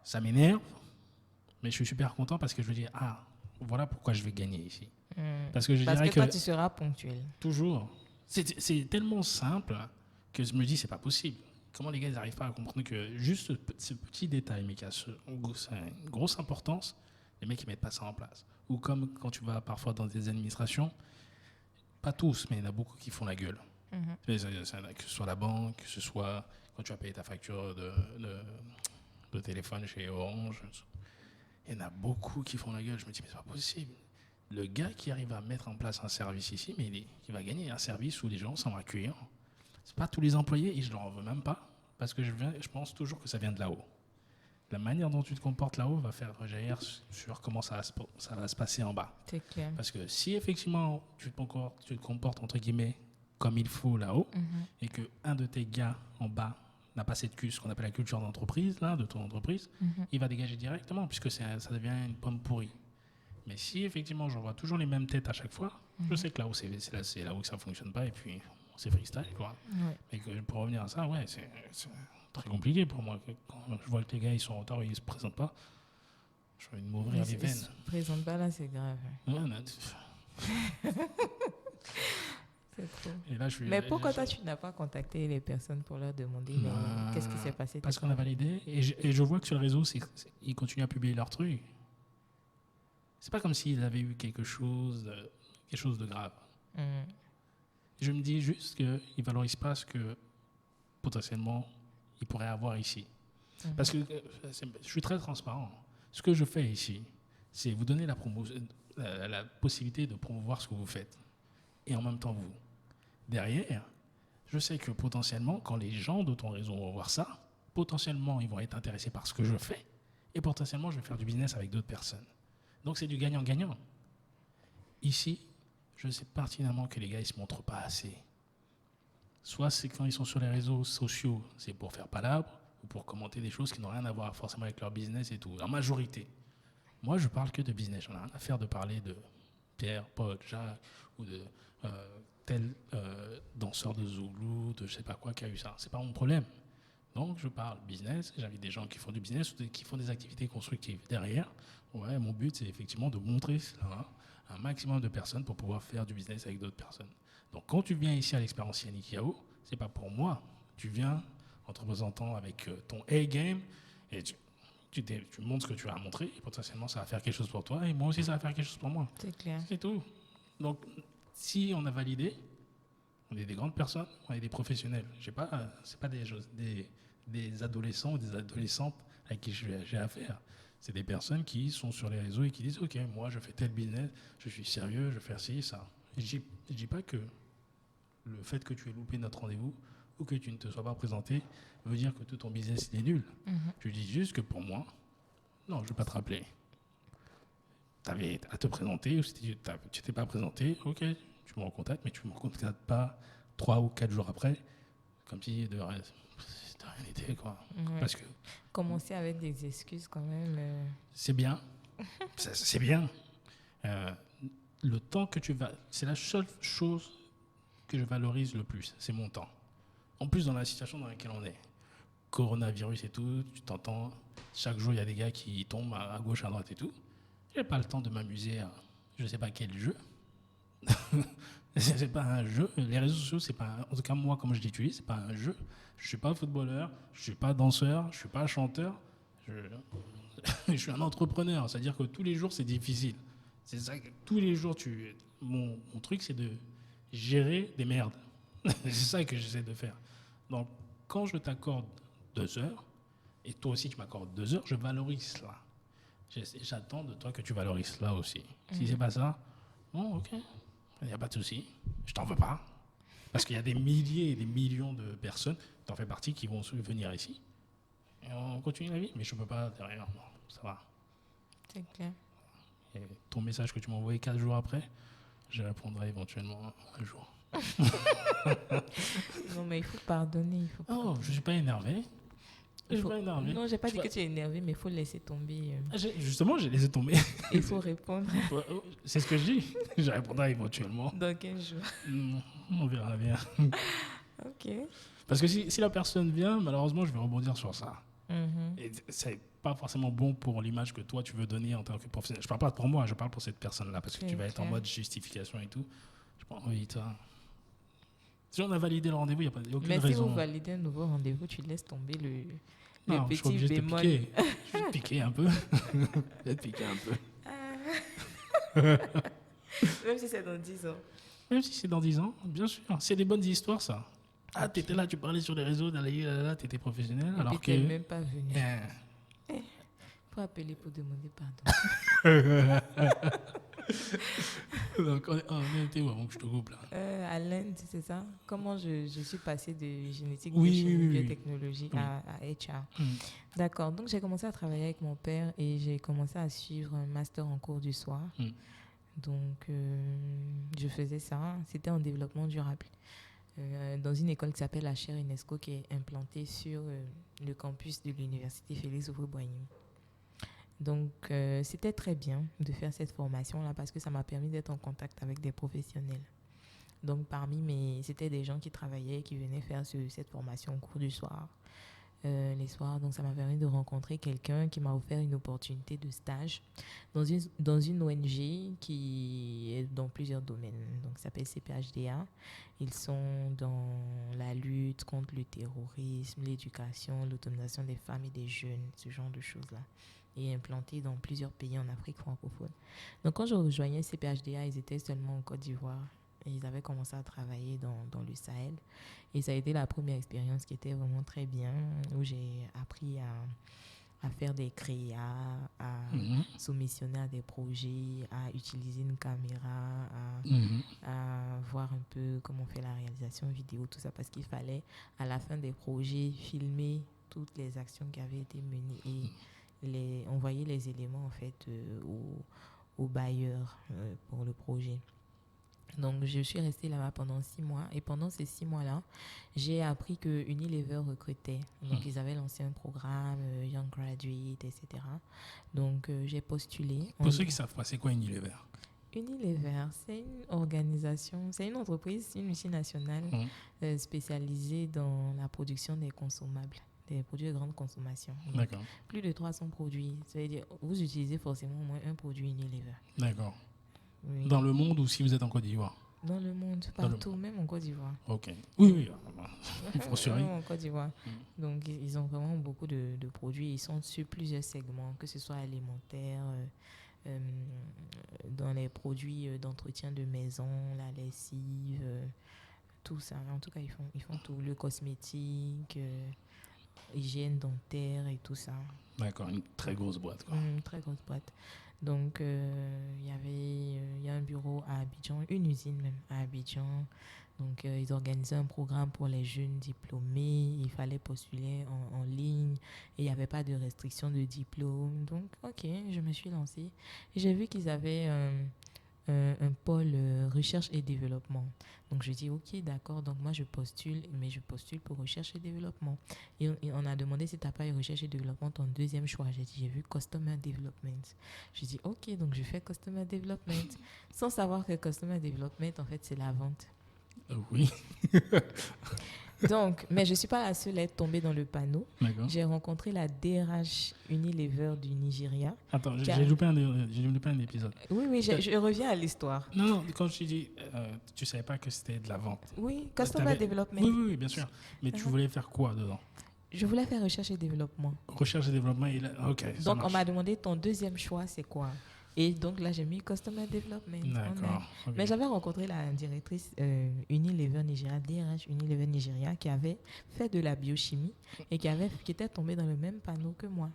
Ça m'énerve, mais je suis super content parce que je veux dire, voilà pourquoi je vais gagner ici. Parce que toi, tu seras ponctuel. Toujours. C'est tellement simple que je me dis, c'est pas possible. Comment les gars n'arrivent pas à comprendre que juste ce petit détail, mais qui a une grosse importance, les mecs ils mettent pas ça en place. Ou comme quand tu vas parfois dans des administrations, pas tous, mais il y en a beaucoup qui font la gueule. Que ce soit la banque, que ce soit quand tu vas payer ta facture de téléphone chez Orange. Il y en a beaucoup qui font la gueule. Je me dis, mais c'est pas possible. Le gars qui arrive à mettre en place un service ici, mais il va gagner un service où les gens sont accueillants. C'est pas tous les employés, et je ne leur en veux même pas, parce que je pense toujours que ça vient de là-haut. la manière dont tu te comportes là-haut va faire rejaillir sur comment ça va se passer en bas. C'est clair. Parce que si effectivement tu te comportes entre guillemets comme il faut là-haut et qu'un de tes gars en bas n'a pas cette ce qu'on appelle la culture d'entreprise, là, de ton entreprise, il va dégager directement puisque ça devient une pomme pourrie. Mais si effectivement j'envoie toujours les mêmes têtes à chaque fois, je sais que là où c'est là où ça ne fonctionne pas et puis c'est freestyle, quoi. Ouais. Et que pour revenir à ça, ouais, c'est très compliqué pour moi. Quand je vois que les gars ils sont en retard ou ils ne se présentent pas, je vais m'ouvrir les veines. Ils ne se présentent pas là, c'est grave. Ouais, c'est trop. Et là, mais pourquoi toi tu n'as pas contacté les personnes pour leur demander qu'est-ce qui s'est passé? Parce qu'on a validé et je vois que sur le réseau ils continuent à publier leurs trucs. C'est pas comme s'ils avaient eu quelque chose de grave. Je me dis juste qu'ils ne valorisent pas ce que potentiellement ils pourraient avoir ici. Parce que je suis très transparent. Ce que je fais ici, c'est vous donner la possibilité de promouvoir ce que vous faites. Et en même temps, vous. Derrière, je sais que potentiellement, quand les gens de ton réseau vont voir ça, potentiellement, ils vont être intéressés par ce que je fais. Et potentiellement, je vais faire du business avec d'autres personnes. Donc, c'est du gagnant-gagnant. Ici, je sais pertinemment que les gars, ils ne se montrent pas assez. Soit c'est quand ils sont sur les réseaux sociaux, c'est pour faire palabre, ou pour commenter des choses qui n'ont rien à voir forcément avec leur business et tout. La majorité. Moi, je parle que de business. J'en ai rien à faire de parler de Pierre, Paul, Jacques, ou de tel danseur de Zoulou, de je sais pas quoi qui a eu ça. C'est pas mon problème. Donc, je parle business. J'invite des gens qui font du business ou qui font des activités constructives. Derrière, ouais, mon but, c'est effectivement de montrer cela à un maximum de personnes pour pouvoir faire du business avec d'autres personnes. Donc, quand tu viens ici à l'expérience Yannick Yao, c'est pas pour moi. Tu viens en te représentant avec ton A-game et tu montres ce que tu as à montrer et potentiellement, ça va faire quelque chose pour toi et moi aussi, ça va faire quelque chose pour moi. C'est clair. C'est tout. Donc, si on a validé, on est des grandes personnes, on est des professionnels. C'est pas des adolescents ou des adolescentes avec qui j'ai affaire. C'est des personnes qui sont sur les réseaux et qui disent « Ok, moi, je fais tel business, je suis sérieux, je fais ci, ça. » Je ne dis pas que le fait que tu aies loupé notre rendez-vous ou que tu ne te sois pas présenté veut dire que tout ton business est nul. Je dis juste que pour moi, non, je ne vais pas te rappeler. Tu avais à te présenter, ou si tu ne t'es pas présenté, ok, tu me recontactes, mais tu ne me recontactes pas 3 ou 4 jours après, comme si de rien n'était, quoi. Parce que commencer avec des excuses quand même. C'est bien. C'est bien. Le temps que tu vas... C'est la seule chose que je valorise le plus, c'est mon temps. En plus, dans la situation dans laquelle on est, coronavirus et tout, tu t'entends, chaque jour, il y a des gars qui tombent à gauche, à droite et tout. Je n'ai pas le temps de m'amuser à je ne sais pas quel jeu. C'est pas un jeu. Les réseaux sociaux, c'est pas en tout cas, moi, comme je l'utilise, c'est pas un jeu. Je ne suis pas footballeur, je ne suis pas danseur, je ne suis pas chanteur. Je suis un entrepreneur. C'est-à-dire que tous les jours, c'est difficile. C'est ça que tous les jours, mon truc, c'est de gérer des merdes. C'est ça que j'essaie de faire. Donc, quand je t'accorde 2 heures, et toi aussi tu m'accordes 2 heures, je valorise cela. J'attends de toi que tu valorises cela aussi. Si c'est pas ça, bon, ok, il n'y a pas de souci. Je t'en veux pas. Parce qu'il y a des milliers et des millions de personnes, t'en fais partie, qui vont venir ici. Et on continue la vie, mais je ne peux pas derrière. Non, ça va. C'est clair. Et ton message que tu m'as envoyé 4 jours après, je répondrai éventuellement un jour. Non, mais il faut pardonner. Oh, je ne suis pas énervé. Non, j'ai pas dit que tu es énervé, mais il faut laisser tomber. Justement, j'ai laissé tomber. Il faut répondre. C'est ce que je dis. Je répondrai éventuellement. Dans 15 jours. On verra bien. Ok. Parce que si la personne vient, malheureusement, je vais rebondir sur ça. Et c'est pas forcément bon pour l'image que toi, tu veux donner en tant que professionnel. Je parle pas pour moi, je parle pour cette personne-là. Parce que tu vas être en mode justification et tout. Je pense, oui, toi. Si on a validé le rendez-vous, il n'y a aucune raison. Mais si vous validez un nouveau rendez-vous, tu laisses tomber le petit je suis obligé bémol. De piquer. Je vais te piquer un peu. Je vais te piquer un peu. Même si c'est dans 10 ans. Même si c'est dans 10 ans, bien sûr. C'est des bonnes histoires, ça. Ah, t'étais là, tu parlais sur les réseaux, t'étais professionnel. Et alors puis t'es même pas venu. Faut appeler pour demander pardon. Donc, on était où avant que je te coupe là? À l'Inde, c'est ça? Comment je suis passée de génétique, Oui, biochimie, oui. biotechnologie Oui. à HR. Mm. D'accord. Donc, j'ai commencé à travailler avec mon père et j'ai commencé à suivre un master en cours du soir. Mm. Donc, je faisais ça. C'était en développement durable. Dans une école qui s'appelle la chaire UNESCO qui est implantée sur le campus de l'université Félix Houphouët-Boigny. Donc, c'était très bien de faire cette formation-là parce que ça m'a permis d'être en contact avec des professionnels. Donc, c'était des gens qui travaillaient, qui venaient faire cette formation au cours du soir, les soirs. Donc, ça m'a permis de rencontrer quelqu'un qui m'a offert une opportunité de stage dans une ONG qui est dans plusieurs domaines. Donc, ça s'appelle CPHDA. Ils sont dans la lutte contre le terrorisme, l'éducation, l'autonomisation des femmes et des jeunes, ce genre de choses-là. Et implantés dans plusieurs pays en Afrique francophone. Donc, quand je rejoignais CPHDA, ils étaient seulement en Côte d'Ivoire. Et ils avaient commencé à travailler dans le Sahel. Et ça a été la première expérience qui était vraiment très bien, où j'ai appris à faire des créas, à soumissionner à des projets, à utiliser une caméra, à voir un peu comment on fait la réalisation vidéo, tout ça, parce qu'il fallait, à la fin des projets, filmer toutes les actions qui avaient été menées et envoyer les éléments, en fait, au bailleur pour le projet. Donc, je suis restée là-bas pendant 6 mois. Et pendant ces 6 mois-là, j'ai appris que Unilever recrutait. Donc, ils avaient lancé un programme, Young Graduate, etc. Donc, j'ai postulé. Pour ceux qui ne savent pas, c'est quoi Unilever? Unilever, c'est une organisation, c'est une entreprise, une multinationale spécialisée dans la production des consommables, des produits de grande consommation. Donc, d'accord. Plus de 300 produits. Ça veut dire vous utilisez forcément au moins un produit Unilever. D'accord. Oui. Dans le monde ou si vous êtes en Côte d'Ivoire? Dans le monde, partout, même en Côte d'Ivoire. Ok. Oui. Même en Côte d'Ivoire. Donc, ils ont vraiment beaucoup de produits. Ils sont sur plusieurs segments, que ce soit alimentaire, dans les produits d'entretien de maison, la lessive, tout ça. En tout cas, ils font tout. Le cosmétique, hygiène dentaire et tout ça. D'accord, une très grosse boîte, quoi. Une très grosse boîte. Donc, il y a un bureau à Abidjan, une usine même à Abidjan. Donc, ils organisaient un programme pour les jeunes diplômés. Il fallait postuler en ligne et il n'y avait pas de restriction de diplôme. Donc, ok, je me suis lancée. Et j'ai vu qu'ils avaient un pôle recherche et développement. Donc, je dis, ok, d'accord. Donc, moi, je postule, mais je postule pour recherche et développement. Et on a demandé si tu n'as pas eu recherche et développement, ton deuxième choix. J'ai dit, j'ai vu Customer Development. J'ai dit, ok, donc je fais Customer Development. Sans savoir que Customer Development, en fait, c'est la vente. Oui. Donc, mais je ne suis pas la seule à être tombée dans le panneau. D'accord. J'ai rencontré la DRH Unilever du Nigeria. Attends, j'ai loupé un épisode. Oui, je reviens à l'histoire. Non, quand tu dis, tu ne savais pas que c'était de la vente. Oui, Customer Development. Oui, bien sûr. Mais tu voulais faire quoi dedans? Je voulais faire recherche et développement. Recherche et développement, ok. Donc, on m'a demandé ton deuxième choix, c'est quoi? Et donc là, j'ai mis Customer Development. D'accord. Okay. Mais j'avais rencontré la directrice Unilever Nigeria, DRH Unilever Nigeria, qui avait fait de la biochimie et qui était tombée dans le même panneau que moi.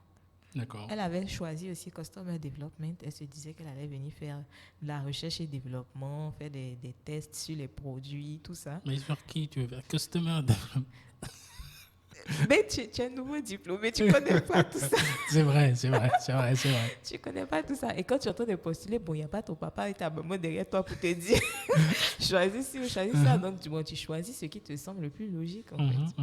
D'accord. Elle avait choisi aussi Customer Development. Elle se disait qu'elle allait venir faire de la recherche et développement, faire des tests sur les produits, tout ça. Mais sur qui tu veux faire Customer Development? Mais tu es un nouveau diplômé, tu ne connais pas tout ça. C'est vrai. Tu ne connais pas tout ça. Et quand tu es en train de postuler, il n'y a pas ton papa et ta maman derrière toi pour te dire choisis ci ou choisis ça. Donc, tu choisis ce qui te semble le plus logique, en fait.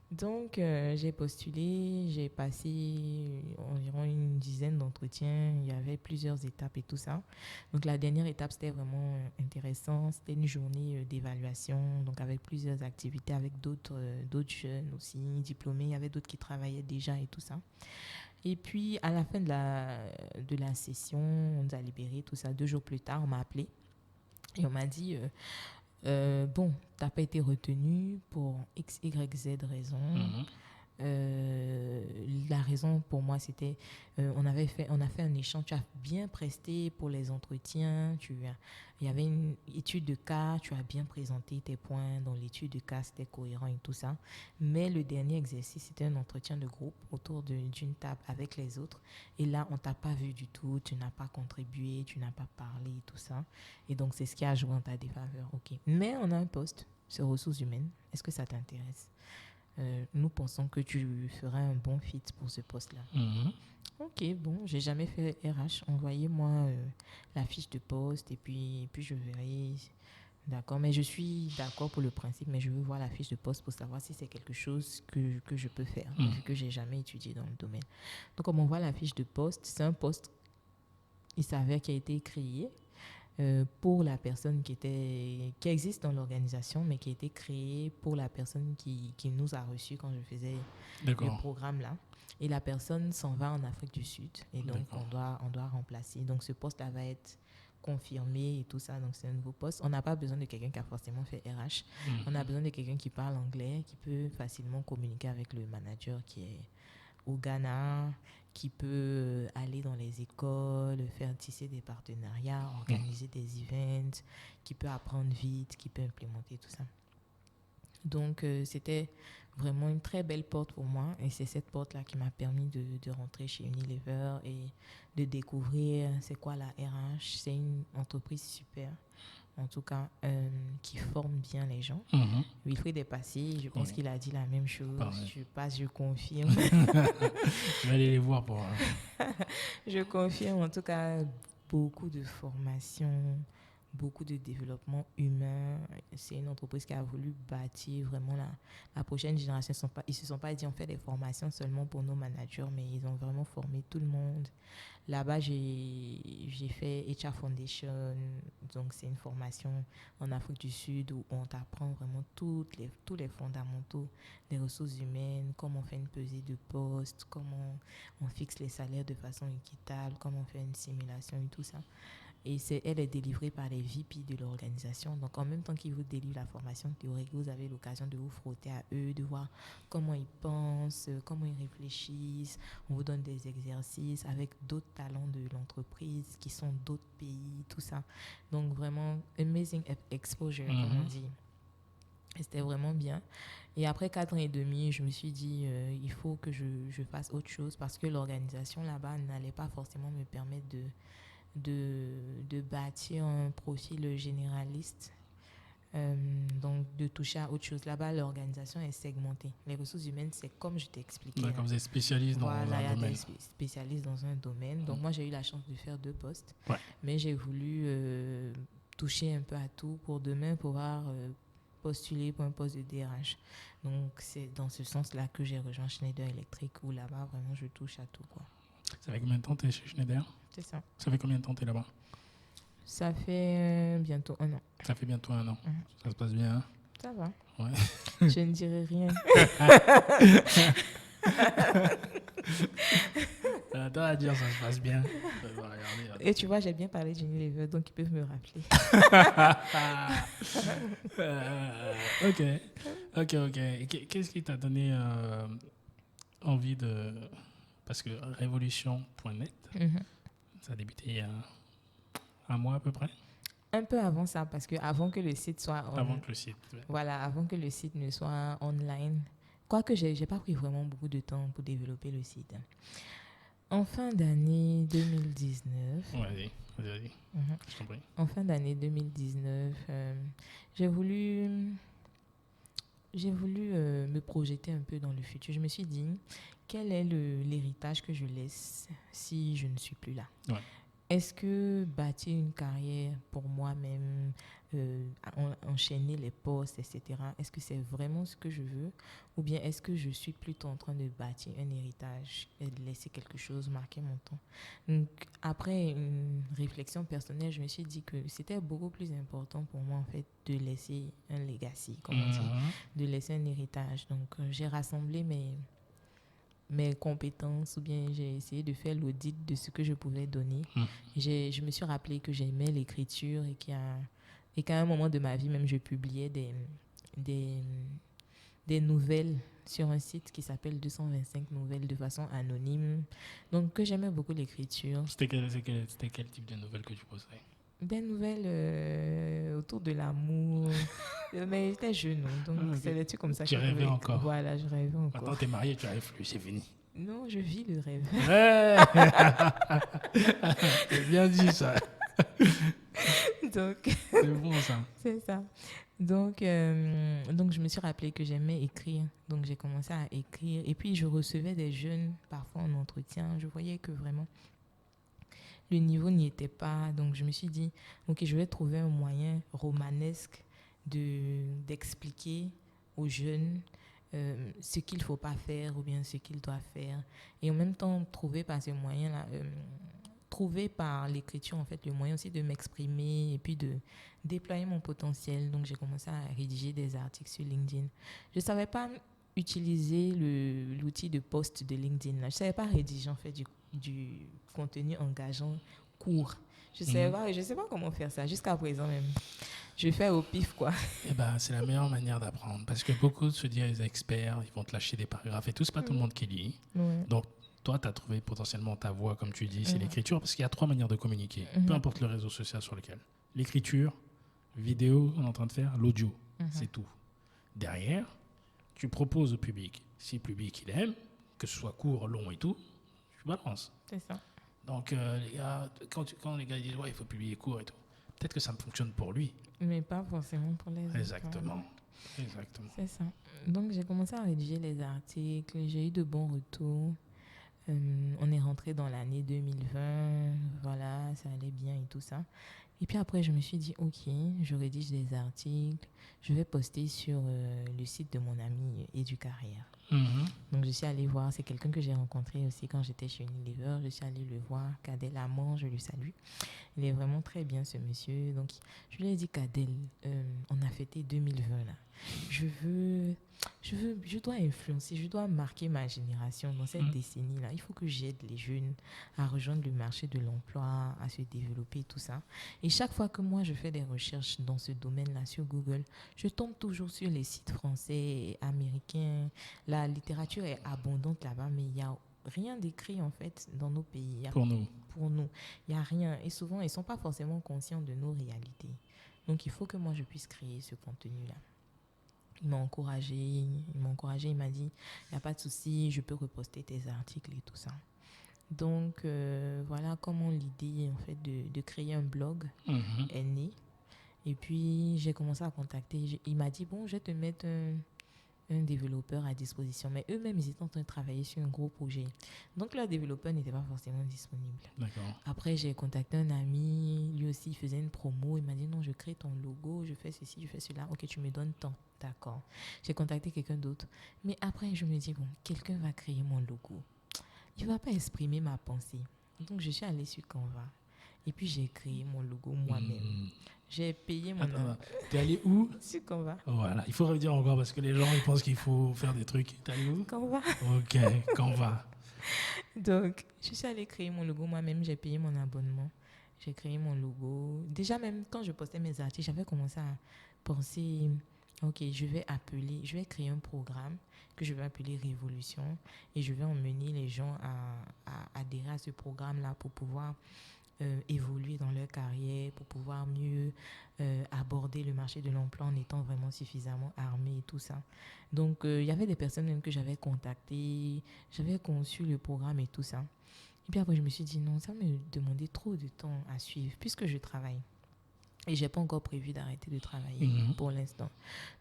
Donc, j'ai postulé, j'ai passé environ une dizaine d'entretiens. Il y avait plusieurs étapes et tout ça. Donc, la dernière étape, c'était vraiment intéressant. C'était une journée d'évaluation, donc avec plusieurs activités, avec d'autres jeunes aussi diplômés. Il y avait d'autres qui travaillaient déjà et tout ça. Et puis, à la fin de la session, on nous a libérés, tout ça. 2 jours plus tard, on m'a appelé et on m'a dit... bon, tu n'as pas été retenu pour X, Y, Z raison. La raison pour moi, c'était, on a fait un échange, tu as bien presté pour les entretiens, il y avait une étude de cas, tu as bien présenté tes points dans l'étude de cas, c'était cohérent et tout ça. Mais le dernier exercice, c'était un entretien de groupe autour d'une table avec les autres. Et là, on ne t'a pas vu du tout, tu n'as pas contribué, tu n'as pas parlé et tout ça. Et donc, c'est ce qui a joué en ta défaveur. OK. Mais on a un poste sur ressources humaines. Est-ce que ça t'intéresse? Nous pensons que tu feras un bon fit pour ce poste-là. Ok, bon, j'ai jamais fait RH. Envoyez-moi la fiche de poste et puis je verrai. D'accord, mais je suis d'accord pour le principe, mais je veux voir la fiche de poste pour savoir si c'est quelque chose que je peux faire, vu que j'ai jamais étudié dans le domaine. Donc, comme on voit la fiche de poste, c'est un poste, il s'avère, qui a été créé pour la personne qui existe dans l'organisation, mais qui a été créée pour la personne qui nous a reçus quand je faisais le programme là. Et la personne s'en va en Afrique du Sud. Et donc, on doit remplacer. Donc, ce poste-là va être confirmé et tout ça. Donc, c'est un nouveau poste. On n'a pas besoin de quelqu'un qui a forcément fait RH. On a besoin de quelqu'un qui parle anglais, qui peut facilement communiquer avec le manager qui est au Ghana, qui peut aller dans les écoles, faire tisser des partenariats, organiser des events, qui peut apprendre vite, qui peut implémenter tout ça. Donc, c'était vraiment une très belle porte pour moi. Et c'est cette porte-là qui m'a permis de rentrer chez Unilever et de découvrir c'est quoi la RH. C'est une entreprise super, en tout cas, qui forme bien les gens. Wilfried est passé, je pense qu'il a dit la même chose. Je passe, je confirme. Je vais aller les voir pour... Je confirme, en tout cas, beaucoup de formation, beaucoup de développement humain. C'est une entreprise qui a voulu bâtir vraiment la prochaine génération. Ils ne se sont pas dit on fait des formations seulement pour nos managers, mais ils ont vraiment formé tout le monde. Là-bas, j'ai fait HR Foundation, donc c'est une formation en Afrique du Sud où on t'apprend vraiment tous les fondamentaux des ressources humaines, comment on fait une pesée de poste, comment on fixe les salaires de façon équitable, comment on fait une simulation et tout ça. Et elle est délivrée par les VP de l'organisation. Donc, en même temps qu'ils vous délivrent la formation théorique, vous avez l'occasion de vous frotter à eux, de voir comment ils pensent, comment ils réfléchissent. On vous donne des exercices avec d'autres talents de l'entreprise qui sont d'autres pays, tout ça. Donc, vraiment, amazing exposure, comme on dit. Et c'était vraiment bien. Et après 4 ans et demi, je me suis dit, il faut que je fasse autre chose parce que l'organisation là-bas n'allait pas forcément me permettre de bâtir un profil généraliste, donc de toucher à autre chose. Là-bas, l'organisation est segmentée. Les ressources humaines, c'est comme je t'ai expliqué. D'accord, vous êtes spécialiste dans un domaine. Voilà, il y a des spécialistes dans un domaine. Donc moi, j'ai eu la chance de faire 2 postes, mais j'ai voulu toucher un peu à tout pour demain pouvoir postuler pour un poste de DRH. Donc c'est dans ce sens-là que j'ai rejoint Schneider Electric, où là-bas, vraiment, je touche à tout, quoi. Ça fait combien de temps tu es chez Schneider? C'est ça. Ça fait combien de temps tu es là-bas? Ça fait bientôt 1 an. Ça fait bientôt 1 an. Ça se passe bien, hein? Ça va. Ouais. Je ne dirai rien. Attends à dire ça se passe bien. Et tu vois, j'ai bien parlé d'Unilever, donc ils peuvent me rappeler. Ok. Et qu'est-ce qui t'a donné envie de... Parce que Révolution.net, ça a débuté il y a 1 mois à peu près. Un peu avant ça, parce que avant que le site soit... Avant que le site... Voilà, avant que le site ne soit online. Quoique, je n'ai pas pris vraiment beaucoup de temps pour développer le site. En fin d'année 2019... Vas-y. Je t'en prie. En fin d'année 2019, j'ai voulu me projeter un peu dans le futur. Je me suis dit, quel est l'héritage que je laisse si je ne suis plus là? Est-ce que bâtir une carrière pour moi-même, enchaîner les postes, etc., est-ce que c'est vraiment ce que je veux? Ou bien est-ce que je suis plutôt en train de bâtir un héritage et de laisser quelque chose marquer mon temps? Donc, après une réflexion personnelle, je me suis dit que c'était beaucoup plus important pour moi, en fait, de laisser un legacy, comme on dit, de laisser un héritage. Donc, j'ai rassemblé mes compétences, ou bien j'ai essayé de faire l'audit de ce que je pouvais donner. Je me suis rappelé que j'aimais l'écriture et qu'à un moment de ma vie, même, je publiais des nouvelles sur un site qui s'appelle 225 nouvelles de façon anonyme. Donc, que j'aimais beaucoup l'écriture. C'était quel type de nouvelles que tu postais? Des nouvelles autour de l'amour. Mais j'étais jeune, donc Okay. c'est des trucs comme ça. Tu rêvais encore. Voilà, je rêvais encore. Maintenant, t'es marié, tu rêves plus, c'est fini. Non, je vis le rêve. Ouais. C'est bien dit, ça. Donc, C'est bon, ça. c'est ça. Donc, je me suis rappelé que j'aimais écrire. Donc, j'ai commencé à écrire. Et puis, je recevais des jeunes, parfois en entretien. Je voyais que vraiment, le niveau n'y était pas. Donc, je me suis dit, OK, je vais trouver un moyen romanesque d'expliquer aux jeunes ce qu'il ne faut pas faire ou bien ce qu'ils doivent faire. Et en même temps, trouver par ce moyen-là, trouver par l'écriture, en fait, le moyen aussi de m'exprimer et puis de déployer mon potentiel. Donc, j'ai commencé à rédiger des articles sur LinkedIn. Je ne savais pas utiliser l'outil de post de LinkedIn. Là. Je ne savais pas rédiger, en fait, du contenu engageant court. Je ne sais pas comment faire ça, jusqu'à présent même. Je fais au pif, quoi. Eh ben, c'est la meilleure manière d'apprendre. Parce que beaucoup se disent experts, ils vont te lâcher des paragraphes et tout. C'est pas tout le monde qui lit. Ouais. Donc, toi, tu as trouvé potentiellement ta voie, comme tu dis, c'est l'écriture. Parce qu'il y a 3 manières de communiquer. Peu importe le réseau social sur lequel. L'écriture, vidéo, on est en train de faire, l'audio. C'est tout. Derrière, tu proposes au public. Si le public, il aime, que ce soit court, long et tout, tu balances. C'est ça. Donc, les gars, quand les gars disent, ouais, il faut publier court et tout, peut-être que ça me fonctionne pour lui. Mais pas forcément pour les autres. Exactement. Exactement. C'est ça. Donc, j'ai commencé à rédiger les articles. J'ai eu de bons retours. On est rentré dans l'année 2020. Voilà, ça allait bien et tout ça. Et puis après, je me suis dit, OK, je rédige des articles. Je vais poster sur le site de mon ami Educarrière. Donc, je suis allée voir. C'est quelqu'un que j'ai rencontré aussi quand j'étais chez Unilever. Je suis allée le voir. Kadel Amand, je le salue. Il est vraiment très bien, ce monsieur. Donc, je lui ai dit, Kadel, on a fêté 2020 là. Je dois influencer, je dois marquer ma génération dans cette décennie-là. Il faut que j'aide les jeunes à rejoindre le marché de l'emploi, à se développer, tout ça. Et chaque fois que moi, je fais des recherches dans ce domaine-là sur Google, je tombe toujours sur les sites français et américains. La littérature est abondante là-bas, mais il n'y a rien d'écrit, en fait, dans nos pays. Pour nous. Il n'y a rien. Et souvent, ils ne sont pas forcément conscients de nos réalités. Donc, il faut que moi, je puisse créer ce contenu-là. Il m'a encouragé, il m'a dit, il n'y a pas de souci, je peux reposter tes articles et tout ça. Donc, voilà comment l'idée, en fait, de créer un blog est née. Et puis, j'ai commencé à contacter, il m'a dit, bon, je vais te mettre un développeur à disposition. Mais eux-mêmes, ils étaient en train de travailler sur un gros projet. Donc, leur développeur n'était pas forcément disponible. D'accord. Après, j'ai contacté un ami. Lui aussi, il faisait une promo. Il m'a dit, non, je crée ton logo, je fais ceci, je fais cela. OK, tu me donnes tant. D'accord. J'ai contacté quelqu'un d'autre. Mais après, je me dis, bon, quelqu'un va créer mon logo. Il ne va pas exprimer ma pensée. Donc, je suis allée sur Canva. Et puis, j'ai créé mon logo moi-même. J'ai payé mon... Attends, t'es allé où? Sur Canva. Voilà, il faut redire encore parce que les gens ils pensent qu'il faut faire des trucs. T'es allé où? Canva. Ok, Canva. Donc, je suis allée créer mon logo moi-même. J'ai payé mon abonnement. J'ai créé mon logo. Déjà, même quand je postais mes articles, j'avais commencé à penser... OK, je vais créer un programme que je vais appeler Révolution et je vais emmener les gens à adhérer à ce programme-là pour pouvoir évoluer dans leur carrière, pour pouvoir mieux aborder le marché de l'emploi en étant vraiment suffisamment armés et tout ça. Donc, il y avait des personnes même que j'avais contactées, j'avais conçu le programme et tout ça. Et puis après, je me suis dit non, ça me demandait trop de temps à suivre puisque je travaille. Et je n'ai pas encore prévu d'arrêter de travailler pour l'instant.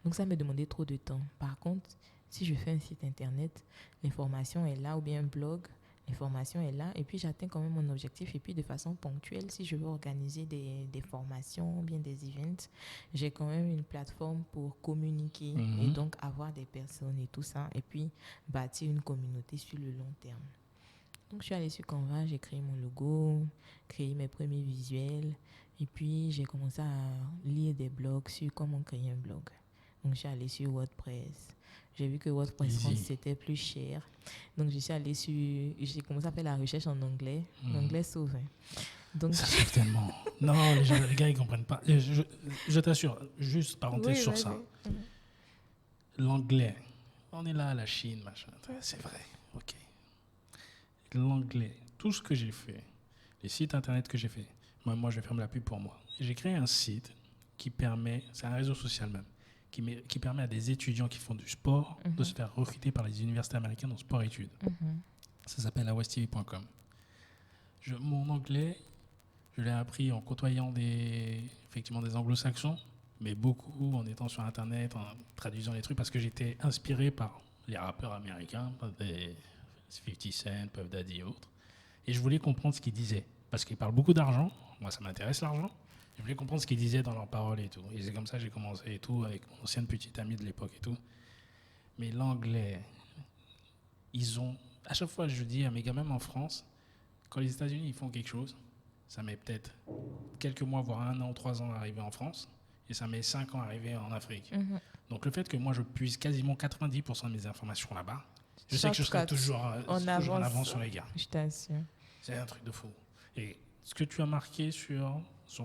Donc, ça me demandait trop de temps. Par contre, si je fais un site internet, l'information est là, ou bien un blog, l'information est là. Et puis, j'atteins quand même mon objectif. Et puis, de façon ponctuelle, si je veux organiser des formations ou bien des events, j'ai quand même une plateforme pour communiquer et donc avoir des personnes et tout ça. Et puis, bâtir une communauté sur le long terme. Donc, je suis allée sur Canva, j'ai créé mon logo, créé mes premiers visuels. Et puis, j'ai commencé à lire des blogs sur comment créer un blog. Donc, je suis allée sur WordPress. J'ai vu que WordPress France, c'était plus cher. Donc, j'ai commencé à faire la recherche en anglais. L'anglais sauve. Donc, ça sauve tellement. Non, les gars, ils ne comprennent pas. Je t'assure, juste parenthèse sur ça. L'anglais, on est là, la Chine, machin. C'est vrai, ok. L'anglais, tout ce que j'ai fait, les sites internet que j'ai fait, moi je vais faire la pub pour moi. J'ai créé un site qui permet, c'est un réseau social même, qui permet à des étudiants qui font du sport de se faire recruter par les universités américaines en sport-études. Ça s'appelle awestv.com. Mon anglais, je l'ai appris en côtoyant effectivement des anglo-saxons, mais beaucoup en étant sur Internet, en traduisant les trucs, parce que j'étais inspiré par les rappeurs américains, des 50 Cent, Puff Daddy et autres. Et je voulais comprendre ce qu'ils disaient, parce qu'ils parlent beaucoup d'argent. Moi, ça m'intéresse l'argent. Je voulais comprendre ce qu'ils disaient dans leurs paroles et tout. Et c'est comme ça que j'ai commencé et tout, avec mon ancienne petite amie de l'époque et tout. Mais l'anglais, à chaque fois, je dis à mes gars, même en France, quand les États-Unis ils font quelque chose, ça met peut-être quelques mois, voire 1 an, 3 ans à arriver en France, et ça met 5 ans à arriver en Afrique. Donc le fait que moi je puise quasiment 90% de mes informations là-bas, je sais que je serai toujours en avance sur les gars. Je t'assure. C'est un truc de fou. Et ce que tu as marqué sur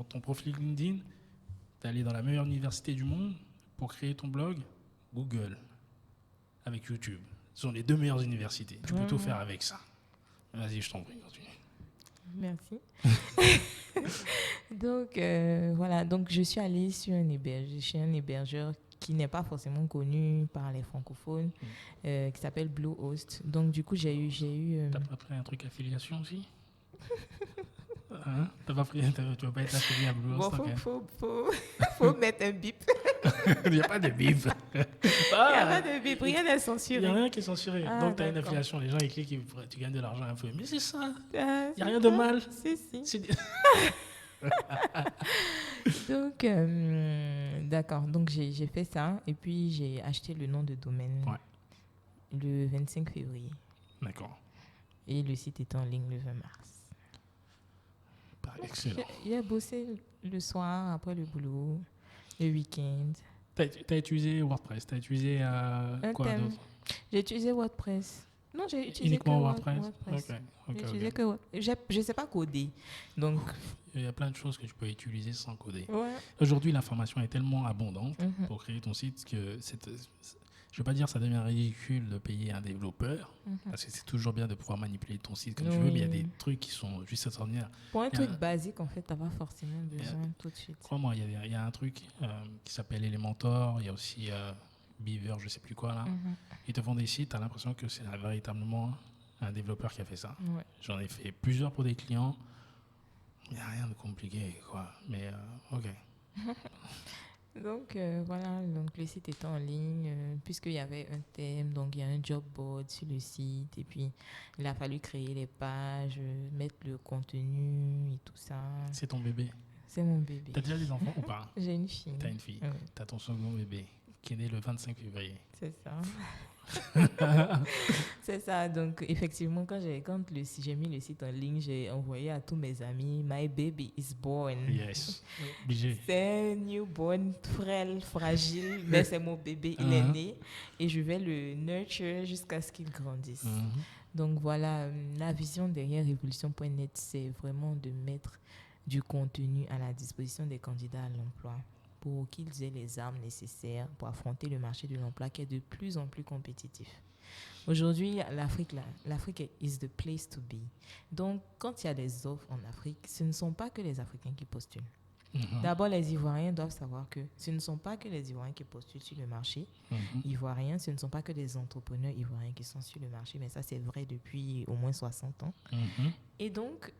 ton profil LinkedIn, d'aller dans la meilleure université du monde pour créer ton blog, Google, avec YouTube. Ce sont les 2 meilleures universités. Tu peux tout faire avec ça. Vas-y, je t'en prie, continue. Merci. Donc, voilà. Donc, je suis allée chez un hébergeur qui n'est pas forcément connu par les francophones, qui s'appelle Bluehost. Donc, du coup, j'ai eu T'as pas pris un truc affiliation aussi? Hein? Tu vas pas être affilié à Bluehost? Bon, faut mettre un bip. Il n'y a pas de bip. Il n'y a pas de bip, rien n'est censuré. Il n'y a rien qui est censuré. Donc, tu as une affiliation. Les gens, ils cliquent, tu gagnes de l'argent un peu. Mais c'est ça. Il n'y a rien de mal. Si. Donc, d'accord. Donc, j'ai fait ça. Et puis, j'ai acheté le nom de domaine le 25 février. D'accord. Et le site est en ligne le 20 mars. Excellent. J'ai bossé le soir, après le boulot, le week-end. T'as utilisé WordPress? T'as utilisé quoi d'autre? J'ai utilisé WordPress. Non, j'ai utilisé uniquement que WordPress. Je ne sais pas coder. Donc, il y a plein de choses que tu peux utiliser sans coder. Ouais. Aujourd'hui, l'information est tellement abondante pour créer ton site que je ne veux pas dire que ça devient ridicule de payer un développeur, parce que c'est toujours bien de pouvoir manipuler ton site comme tu veux, mais il y a des trucs qui sont juste extraordinaires. Pour un truc basique, en fait, tu n'as pas forcément besoin tout de suite. Crois-moi, il y a un truc qui s'appelle Elementor, il y a aussi Beaver, je ne sais plus quoi, là. Ils te font des sites, tu as l'impression que c'est véritablement un développeur qui a fait ça. Ouais. J'en ai fait plusieurs pour des clients. Il n'y a rien de compliqué, quoi. Mais, OK. Donc, voilà, donc le site est en ligne, puisqu'il y avait un thème, donc il y a un job board sur le site, et puis il a fallu créer les pages, mettre le contenu et tout ça. C'est ton bébé? C'est mon bébé. T'as déjà des enfants ou pas? J'ai une fille. T'as une fille. Oui. T'as ton second bébé qui est né le 25 février. C'est ça. C'est ça. Donc, effectivement, quand j'ai mis le site en ligne, j'ai envoyé à tous mes amis, My baby is born. Yes. Obligé. C'est un newborn, frêle, fragile, mais c'est mon bébé, il est né. Et je vais le nurture jusqu'à ce qu'il grandisse. Donc, voilà, la vision derrière Révolution.net, c'est vraiment de mettre du contenu à la disposition des candidats à l'emploi, pour qu'ils aient les armes nécessaires pour affronter le marché de l'emploi qui est de plus en plus compétitif. Aujourd'hui, l'Afrique is the place to be. Donc, quand il y a des offres en Afrique, ce ne sont pas que les Africains qui postulent. D'abord, les Ivoiriens doivent savoir que ce ne sont pas que les Ivoiriens qui postulent sur le marché ivoirien, ce ne sont pas que des entrepreneurs ivoiriens qui sont sur le marché, mais ça, c'est vrai depuis au moins 60 ans. Et donc,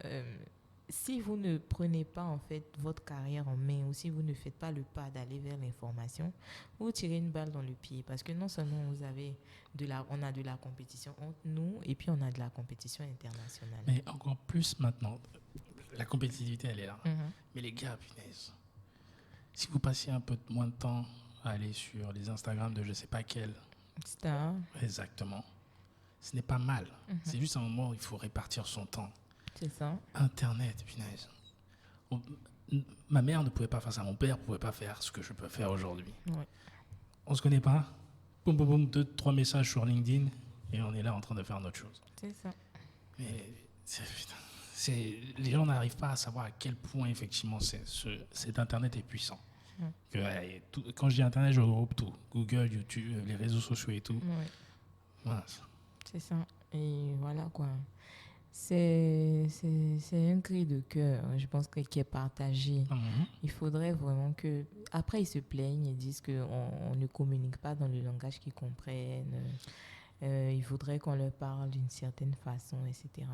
si vous ne prenez pas en fait votre carrière en main, ou si vous ne faites pas le pas d'aller vers l'information, vous tirez une balle dans le pied, parce que non seulement on a de la compétition entre nous, et puis on a de la compétition internationale. Mais encore plus maintenant, la compétitivité elle est là. Mais les gars, punaise, si vous passiez un peu moins de temps à aller sur les Instagram de je sais pas quel Star. Exactement, ce n'est pas mal. C'est juste un moment où il faut répartir son temps. C'est ça. Internet, punaise. Ma mère ne pouvait pas faire ça, mon père ne pouvait pas faire ce que je peux faire aujourd'hui. Ouais. On se connaît pas, boum, boum, boum, 2-3 messages sur LinkedIn et on est là en train de faire notre chose. C'est ça. Mais les gens n'arrivent pas à savoir à quel point effectivement cet Internet est puissant. Quand je dis Internet, je regroupe tout. Google, YouTube, les réseaux sociaux et tout. Ouais. Voilà. C'est ça. Et voilà quoi. C'est un cri de cœur, je pense, qui est partagé. Il faudrait vraiment que... Après, ils se plaignent, ils disent qu'on ne communique pas dans le langage qu'ils comprennent. Il faudrait qu'on leur parle d'une certaine façon, etc.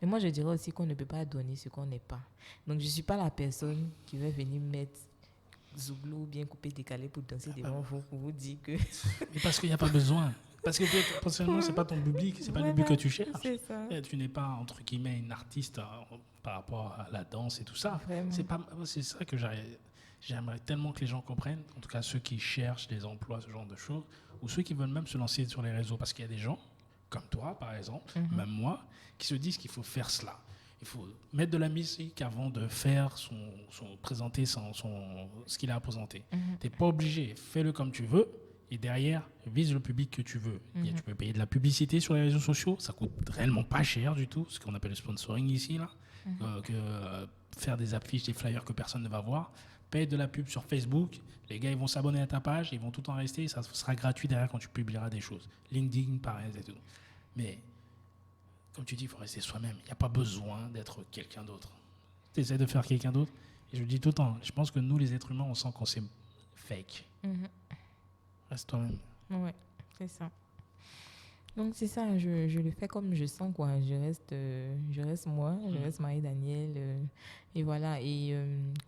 Mais moi, je dirais aussi qu'on ne peut pas donner ce qu'on n'est pas. Donc, je ne suis pas la personne qui va venir mettre Zouglou bien coupé, décalé pour danser devant vous, pour vous dire que... Mais parce qu'il n'y a pas besoin. Parce que potentiellement, ce n'est pas ton public, ce n'est pas le but que tu cherches. C'est ça. Et tu n'es pas, entre guillemets, une artiste par rapport à la danse et tout ça. C'est ça que j'aimerais tellement que les gens comprennent, en tout cas ceux qui cherchent des emplois, ce genre de choses, ou ceux qui veulent même se lancer sur les réseaux. Parce qu'il y a des gens, comme toi par exemple, même moi, qui se disent qu'il faut faire cela. Il faut mettre de la musique avant de faire présenter ce qu'il a à présenter. Tu n'es pas obligé, fais-le comme tu veux. Et derrière, vise le public que tu veux. Tu peux payer de la publicité sur les réseaux sociaux. Ça coûte réellement pas cher du tout, ce qu'on appelle le sponsoring ici. Là. Faire des affiches, des flyers que personne ne va voir. Paye de la pub sur Facebook. Les gars, ils vont s'abonner à ta page. Ils vont tout en rester. Ça sera gratuit derrière quand tu publieras des choses. LinkedIn, pareil, et tout. Mais, comme tu dis, il faut rester soi-même. Il n'y a pas besoin d'être quelqu'un d'autre. Tu essaies de faire quelqu'un d'autre. Et je le dis tout le temps. Je pense que nous, les êtres humains, on sent qu'on c'est fake. Reste toi-même. Ouais, c'est ça. Donc c'est ça, je le fais comme je sens quoi. Je reste moi, je reste Marie-Danielle. Et voilà. Et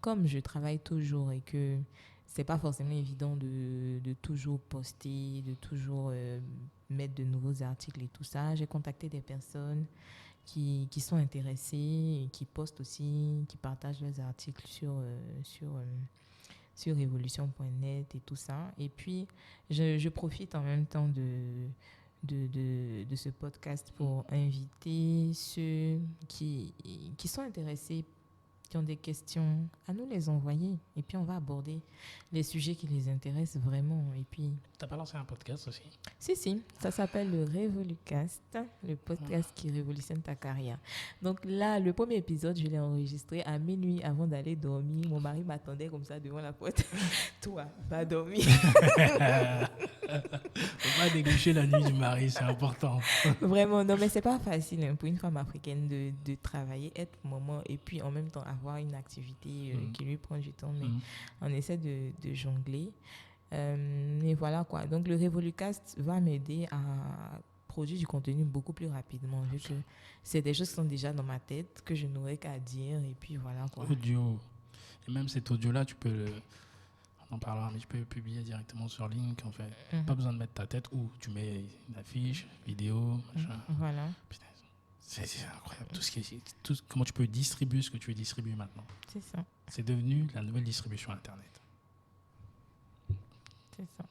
comme je travaille toujours et que c'est pas forcément évident de toujours poster, de toujours mettre de nouveaux articles et tout ça, j'ai contacté des personnes qui sont intéressées et qui postent aussi, qui partagent leurs articles sur révolution.net et tout ça. Et puis, je profite en même temps de ce podcast pour inviter ceux qui sont intéressés, qui ont des questions, à nous les envoyer. Et puis, on va aborder les sujets qui les intéressent vraiment. Et puis... T'as pas lancé un podcast aussi? Si. Ça s'appelle le Révolucast, le podcast qui révolutionne ta carrière. Donc là, le premier épisode, je l'ai enregistré à minuit avant d'aller dormir. Mon mari m'attendait comme ça devant la porte. Toi, va dormir. Faut pas négliger la nuit du mari, c'est important. Vraiment, non, mais c'est pas facile hein, pour une femme africaine de travailler, être maman et puis en même temps avoir une activité qui lui prend du temps. Mais on essaie de jongler. Et voilà quoi. Donc le Révolucast va m'aider à produire du contenu beaucoup plus rapidement vu que c'est des choses qui sont déjà dans ma tête que je n'aurais qu'à dire et puis voilà quoi. Audio. Et même cet audio-là, on en parlera, mais tu peux publier directement sur Link en fait. Pas besoin de mettre ta tête ou tu mets une affiche, vidéo, machin. Voilà. Putain, c'est incroyable. Comment tu peux distribuer ce que tu veux distribuer maintenant. C'est ça. C'est devenu la nouvelle distribution Internet. C'est ça.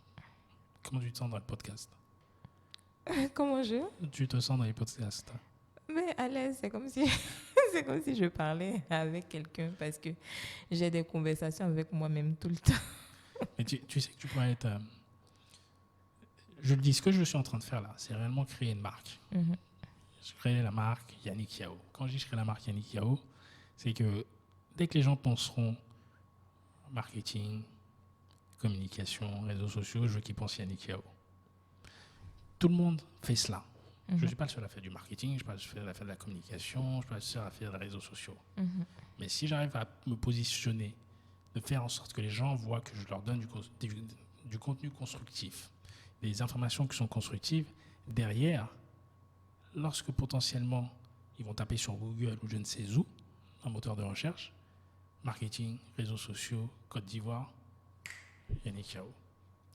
Comment tu te sens dans le podcast? Comment tu te sens dans les podcasts? Mais à l'aise, c'est comme si je parlais avec quelqu'un parce que j'ai des conversations avec moi-même tout le temps. Mais tu sais que tu pourrais être... Je le dis, ce que je suis en train de faire là, c'est réellement créer une marque. Je crée la marque Yannick Yao. Quand je dis je crée la marque Yannick Yao, c'est que dès que les gens penseront marketing, communication, réseaux sociaux, je veux qu'ils pensent Yannick Yao. Tout le monde fait cela. Je ne suis pas le seul à faire du marketing, je ne suis pas le seul à faire de la communication, je ne suis pas le seul à faire des réseaux sociaux. Mais si j'arrive à me positionner, de faire en sorte que les gens voient que je leur donne du contenu constructif, des informations qui sont constructives, derrière, lorsque potentiellement ils vont taper sur Google ou je ne sais où, un moteur de recherche, marketing, réseaux sociaux, Côte d'Ivoire, Yannick Yao.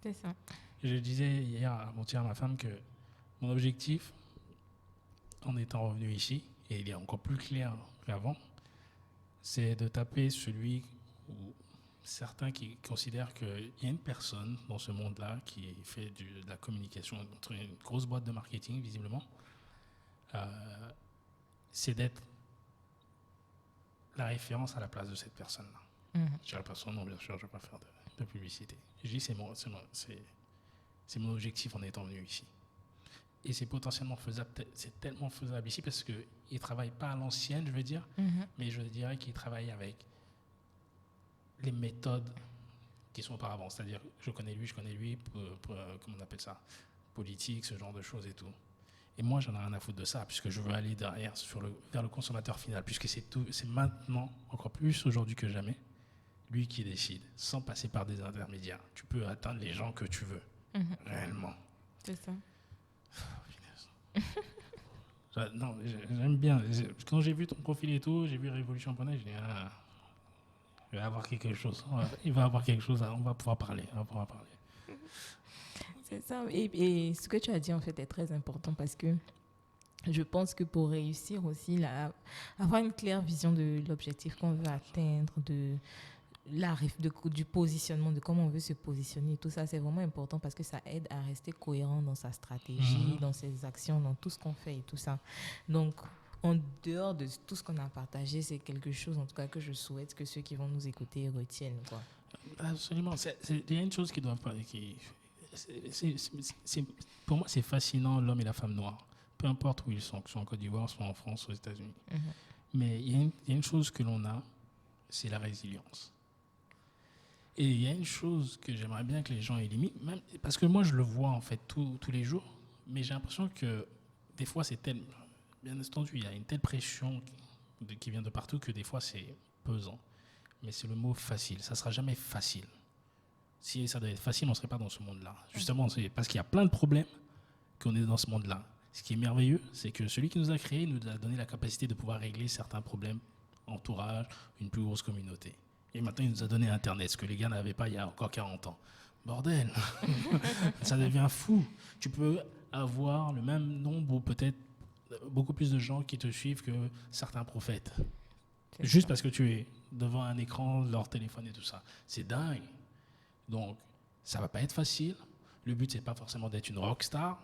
C'est ça. Je disais hier avant-hier à ma femme que mon objectif, en étant revenu ici, et il est encore plus clair qu'avant, c'est de taper celui où certains qui considèrent qu'il y a une personne dans ce monde-là qui fait de la communication, une grosse boîte de marketing, visiblement, c'est d'être la référence à la place de cette personne-là. Je ne dirai pas son nom, bien sûr, je ne vais pas faire de publicité. Je dis c'est mon objectif en étant venu ici. Et c'est potentiellement faisable, c'est tellement faisable ici parce qu'ils ne travaillent pas à l'ancienne, je veux dire, mais je dirais qu'ils travaillent avec les méthodes qui sont auparavant. C'est-à-dire, je connais lui, comment on appelle ça, politique, ce genre de choses et tout. Et moi, j'en ai rien à foutre de ça, puisque je veux aller derrière, vers le consommateur final, puisque c'est maintenant, encore plus aujourd'hui que jamais, lui qui décide, sans passer par des intermédiaires. Tu peux atteindre les gens que tu veux, réellement. C'est ça. Non, j'aime bien. Quand j'ai vu ton profil et tout, j'ai vu Révolution.net, j'ai dit, il va avoir quelque chose. Il va avoir quelque chose, on va pouvoir parler. C'est ça. Et ce que tu as dit, en fait, est très important parce que je pense que pour réussir aussi, avoir une claire vision de l'objectif qu'on veut atteindre, du positionnement, de comment on veut se positionner, tout ça, c'est vraiment important parce que ça aide à rester cohérent dans sa stratégie, dans ses actions, dans tout ce qu'on fait et tout ça. Donc, en dehors de tout ce qu'on a partagé, c'est quelque chose, en tout cas, que je souhaite que ceux qui vont nous écouter retiennent, quoi. Absolument. Il y a une chose qui doit pas... Pour moi, c'est fascinant, l'homme et la femme noire. Peu importe où ils sont, que ce soit en Côte d'Ivoire, soit en France, aux États-Unis. Mais il y a une chose que l'on a, c'est la résilience. Et il y a une chose que j'aimerais bien que les gens éliminent, même, parce que moi, je le vois en fait tous les jours, mais j'ai l'impression que des fois, bien entendu, il y a une telle pression qui vient de partout que des fois, c'est pesant. Mais c'est le mot facile. Ça ne sera jamais facile. Si ça devait être facile, on ne serait pas dans ce monde-là. Justement, c'est parce qu'il y a plein de problèmes qu'on est dans ce monde-là. Ce qui est merveilleux, c'est que celui qui nous a créés nous a donné la capacité de pouvoir régler certains problèmes, entourage, une plus grosse communauté. Et maintenant, il nous a donné Internet, ce que les gars n'avaient pas il y a encore 40 ans. Bordel. Ça devient fou. Tu peux avoir le même nombre ou peut-être beaucoup plus de gens qui te suivent que certains prophètes. Juste parce que tu es devant un écran, leur téléphone et tout ça. C'est dingue. Donc, ça ne va pas être facile. Le but, ce n'est pas forcément d'être une rockstar,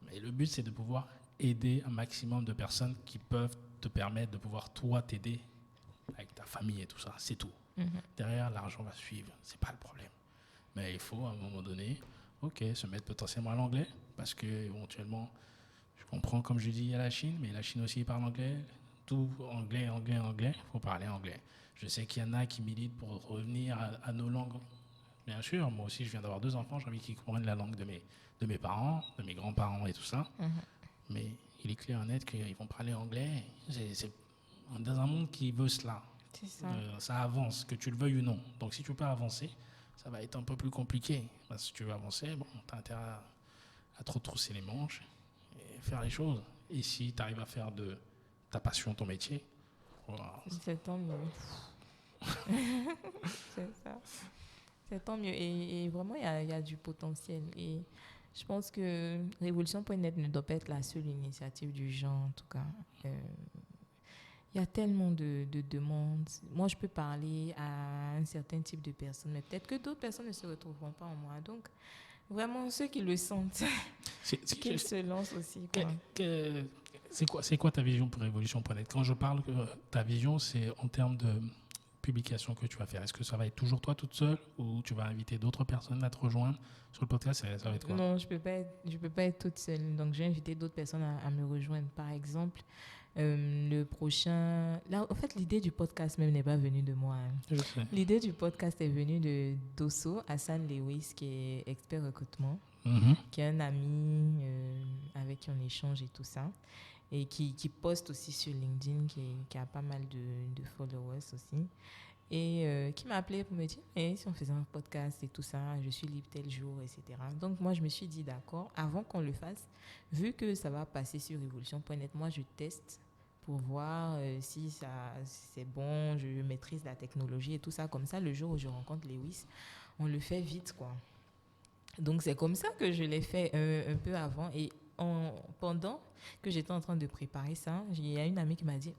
mais le but, c'est de pouvoir aider un maximum de personnes qui peuvent te permettre de pouvoir, toi, t'aider avec ta famille et tout ça. C'est tout. Derrière, l'argent va suivre. Ce n'est pas le problème. Mais il faut, à un moment donné, se mettre potentiellement à l'anglais, parce qu'éventuellement, je comprends, comme je dis, il y a la Chine, mais la Chine aussi parle anglais. Tout anglais, il faut parler anglais. Je sais qu'il y en a qui militent pour revenir à nos langues. Bien sûr, moi aussi, je viens d'avoir 2 enfants, j'ai envie qu'ils comprennent la langue de mes parents, de mes grands-parents et tout ça. Mais il est clair et net qu'ils vont parler anglais. C'est dans un monde qui veut cela. C'est ça. Ça avance, que tu le veuilles ou non. Donc, si tu veux pas avancer, ça va être un peu plus compliqué. Parce que si tu veux avancer, tu as intérêt à trop trousser les manches et faire les choses. Et si tu arrives à faire de ta passion ton métier, voilà. C'est tant mieux. C'est ça. C'est tant mieux. Et vraiment, il y a du potentiel. Et je pense que Révolution.net ne doit pas être la seule initiative du genre, en tout cas. Il y a tellement de demandes. Moi, je peux parler à un certain type de personnes, mais peut-être que d'autres personnes ne se retrouveront pas en moi. Donc, vraiment, ceux qui le sentent, qu'ils se lancent aussi. C'est quoi ta vision pour Révolution.net? Quand je parle que ta vision, c'est en termes de publication que tu vas faire. Est-ce que ça va être toujours toi toute seule ou tu vas inviter d'autres personnes à te rejoindre sur le podcast? Ça va être quoi? Non, je peux pas être toute seule. Donc, j'ai invité d'autres personnes à me rejoindre. Par exemple, le prochain... Là, en fait, l'idée du podcast même n'est pas venue de moi. Je sais. L'idée du podcast est venue de Dosso, Hassan Lewis, qui est expert recrutement, qui est un ami avec qui on échange et tout ça. Et qui poste aussi sur LinkedIn, qui a pas mal de followers aussi. Et qui m'a appelé pour me dire si on faisait un podcast et tout ça, je suis libre tel jour, etc. Donc, moi, je me suis dit d'accord, avant qu'on le fasse, vu que ça va passer sur Révolution.net, moi, je teste pour voir si c'est bon, je maîtrise la technologie et tout ça. Comme ça, le jour où je rencontre Lewis, on le fait vite, quoi. Donc, c'est comme ça que je l'ai fait un peu avant. Et pendant que j'étais en train de préparer ça, il y a une amie qui m'a dit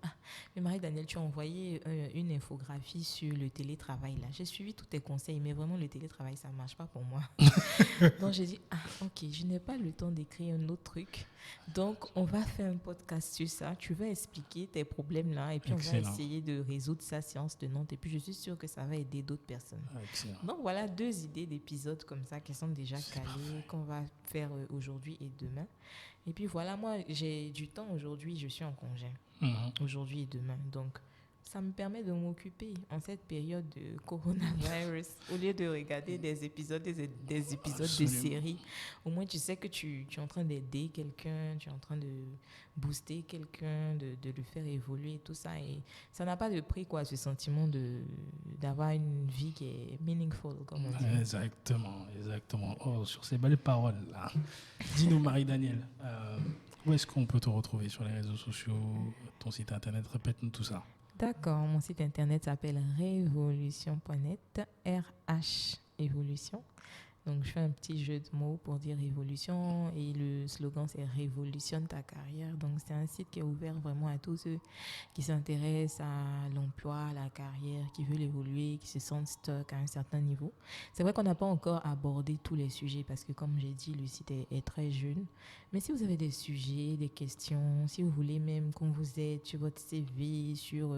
mais Marie-Danielle, tu as envoyé une infographie sur le télétravail là. J'ai suivi tous tes conseils, mais vraiment le télétravail ça ne marche pas pour moi. Donc j'ai dit ok, je n'ai pas le temps d'écrire un autre truc, donc on va faire un podcast sur ça. Tu vas expliquer tes problèmes là et puis Excellent. On va essayer de résoudre ça séance tenante et puis je suis sûre que ça va aider d'autres personnes. Excellent. Donc voilà 2 idées d'épisodes comme ça qui sont déjà calées, qu'on va faire aujourd'hui et demain. Et puis voilà, moi j'ai du temps aujourd'hui, je suis en congé aujourd'hui et demain. Donc ça me permet de m'occuper en cette période de coronavirus. Au lieu de regarder des épisodes de séries, au moins tu sais que tu es en train d'aider quelqu'un, tu es en train de booster quelqu'un, de le faire évoluer, tout ça. Et ça n'a pas de prix, quoi, ce sentiment d'avoir une vie qui est meaningful, comme on dit. Exactement. Oh, sur ces belles paroles-là. Dis-nous, Marie-Danielle, où est-ce qu'on peut te retrouver sur les réseaux sociaux, ton site internet? Répète-nous tout ça. D'accord, mon site internet s'appelle révolution.net, RH Évolution. Donc, je fais un petit jeu de mots pour dire révolution et le slogan, c'est révolutionne ta carrière. Donc, c'est un site qui est ouvert vraiment à tous ceux qui s'intéressent à l'emploi, à la carrière, qui veulent évoluer, qui se sentent stuck à un certain niveau. C'est vrai qu'on n'a pas encore abordé tous les sujets parce que, comme j'ai dit, le site est très jeune. Mais si vous avez des sujets, des questions, si vous voulez même qu'on vous aide sur votre CV, sur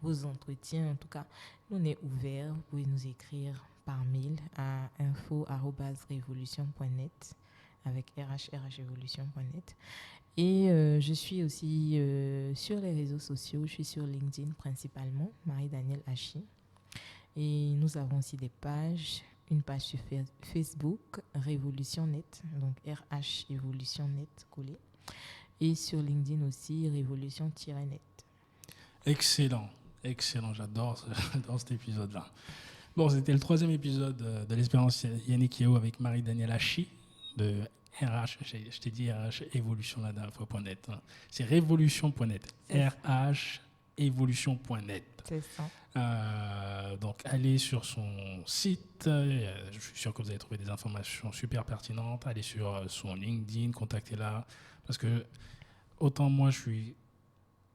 vos entretiens, en tout cas, nous, on est ouvert. Vous pouvez nous écrire par mail à info@revolution.net avec rh@revolution.net. Et je suis aussi sur les réseaux sociaux. Je suis sur LinkedIn principalement, Marie-Danielle Hachi. Et nous avons aussi des pages. Une page sur Facebook, Révolution.net, donc RH Évolution.net collé. Et sur LinkedIn aussi, Révolution-net. Excellent. J'adore cet épisode-là. Bon, c'était le 3e épisode de l'Espérance Yannick Yao avec Marie-Danielle Hachi de RH. Je t'ai dit RH Évolution la dernière fois, .net. Hein. C'est révolution.net. RH Évolution.net. C'est ça. Donc, allez sur son site. Je suis sûr que vous allez trouver des informations super pertinentes. Allez sur son LinkedIn, contactez-la. Parce que, autant moi, je suis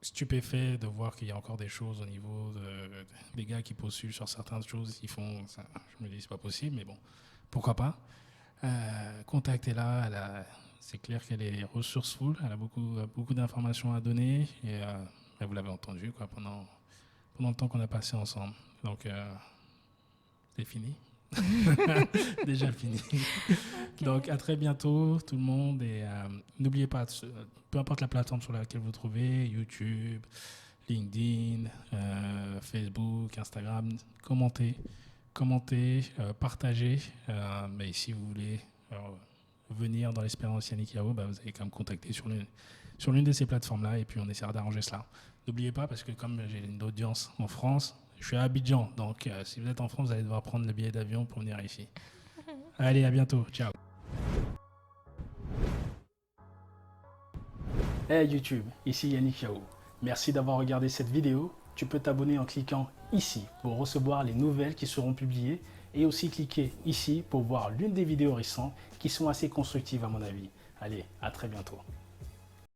stupéfait de voir qu'il y a encore des choses au niveau des gars qui postulent sur certaines choses. Ils font ça. Je me dis, c'est pas possible, mais bon, pourquoi pas. Contactez-la. C'est clair qu'elle est resourceful. Elle a beaucoup d'informations à donner. Et vous l'avez entendu quoi, pendant le temps qu'on a passé ensemble. Donc, c'est fini. Déjà fini. Okay. Donc, à très bientôt, tout le monde. Et n'oubliez pas, peu importe la plateforme sur laquelle vous trouvez, YouTube, LinkedIn, Facebook, Instagram, commentez, partagez. Mais si vous voulez venir dans l'Espérance Yannick Yao, vous allez quand même contacter sur l'une de ces plateformes-là et puis on essaiera d'arranger cela. N'oubliez pas, parce que comme j'ai une audience en France, je suis à Abidjan, donc si vous êtes en France, vous allez devoir prendre le billet d'avion pour venir ici. Allez, à bientôt. Ciao. Hey YouTube, ici Yannick Yao. Merci d'avoir regardé cette vidéo. Tu peux t'abonner en cliquant ici pour recevoir les nouvelles qui seront publiées et aussi cliquer ici pour voir l'une des vidéos récentes qui sont assez constructives à mon avis. Allez, à très bientôt.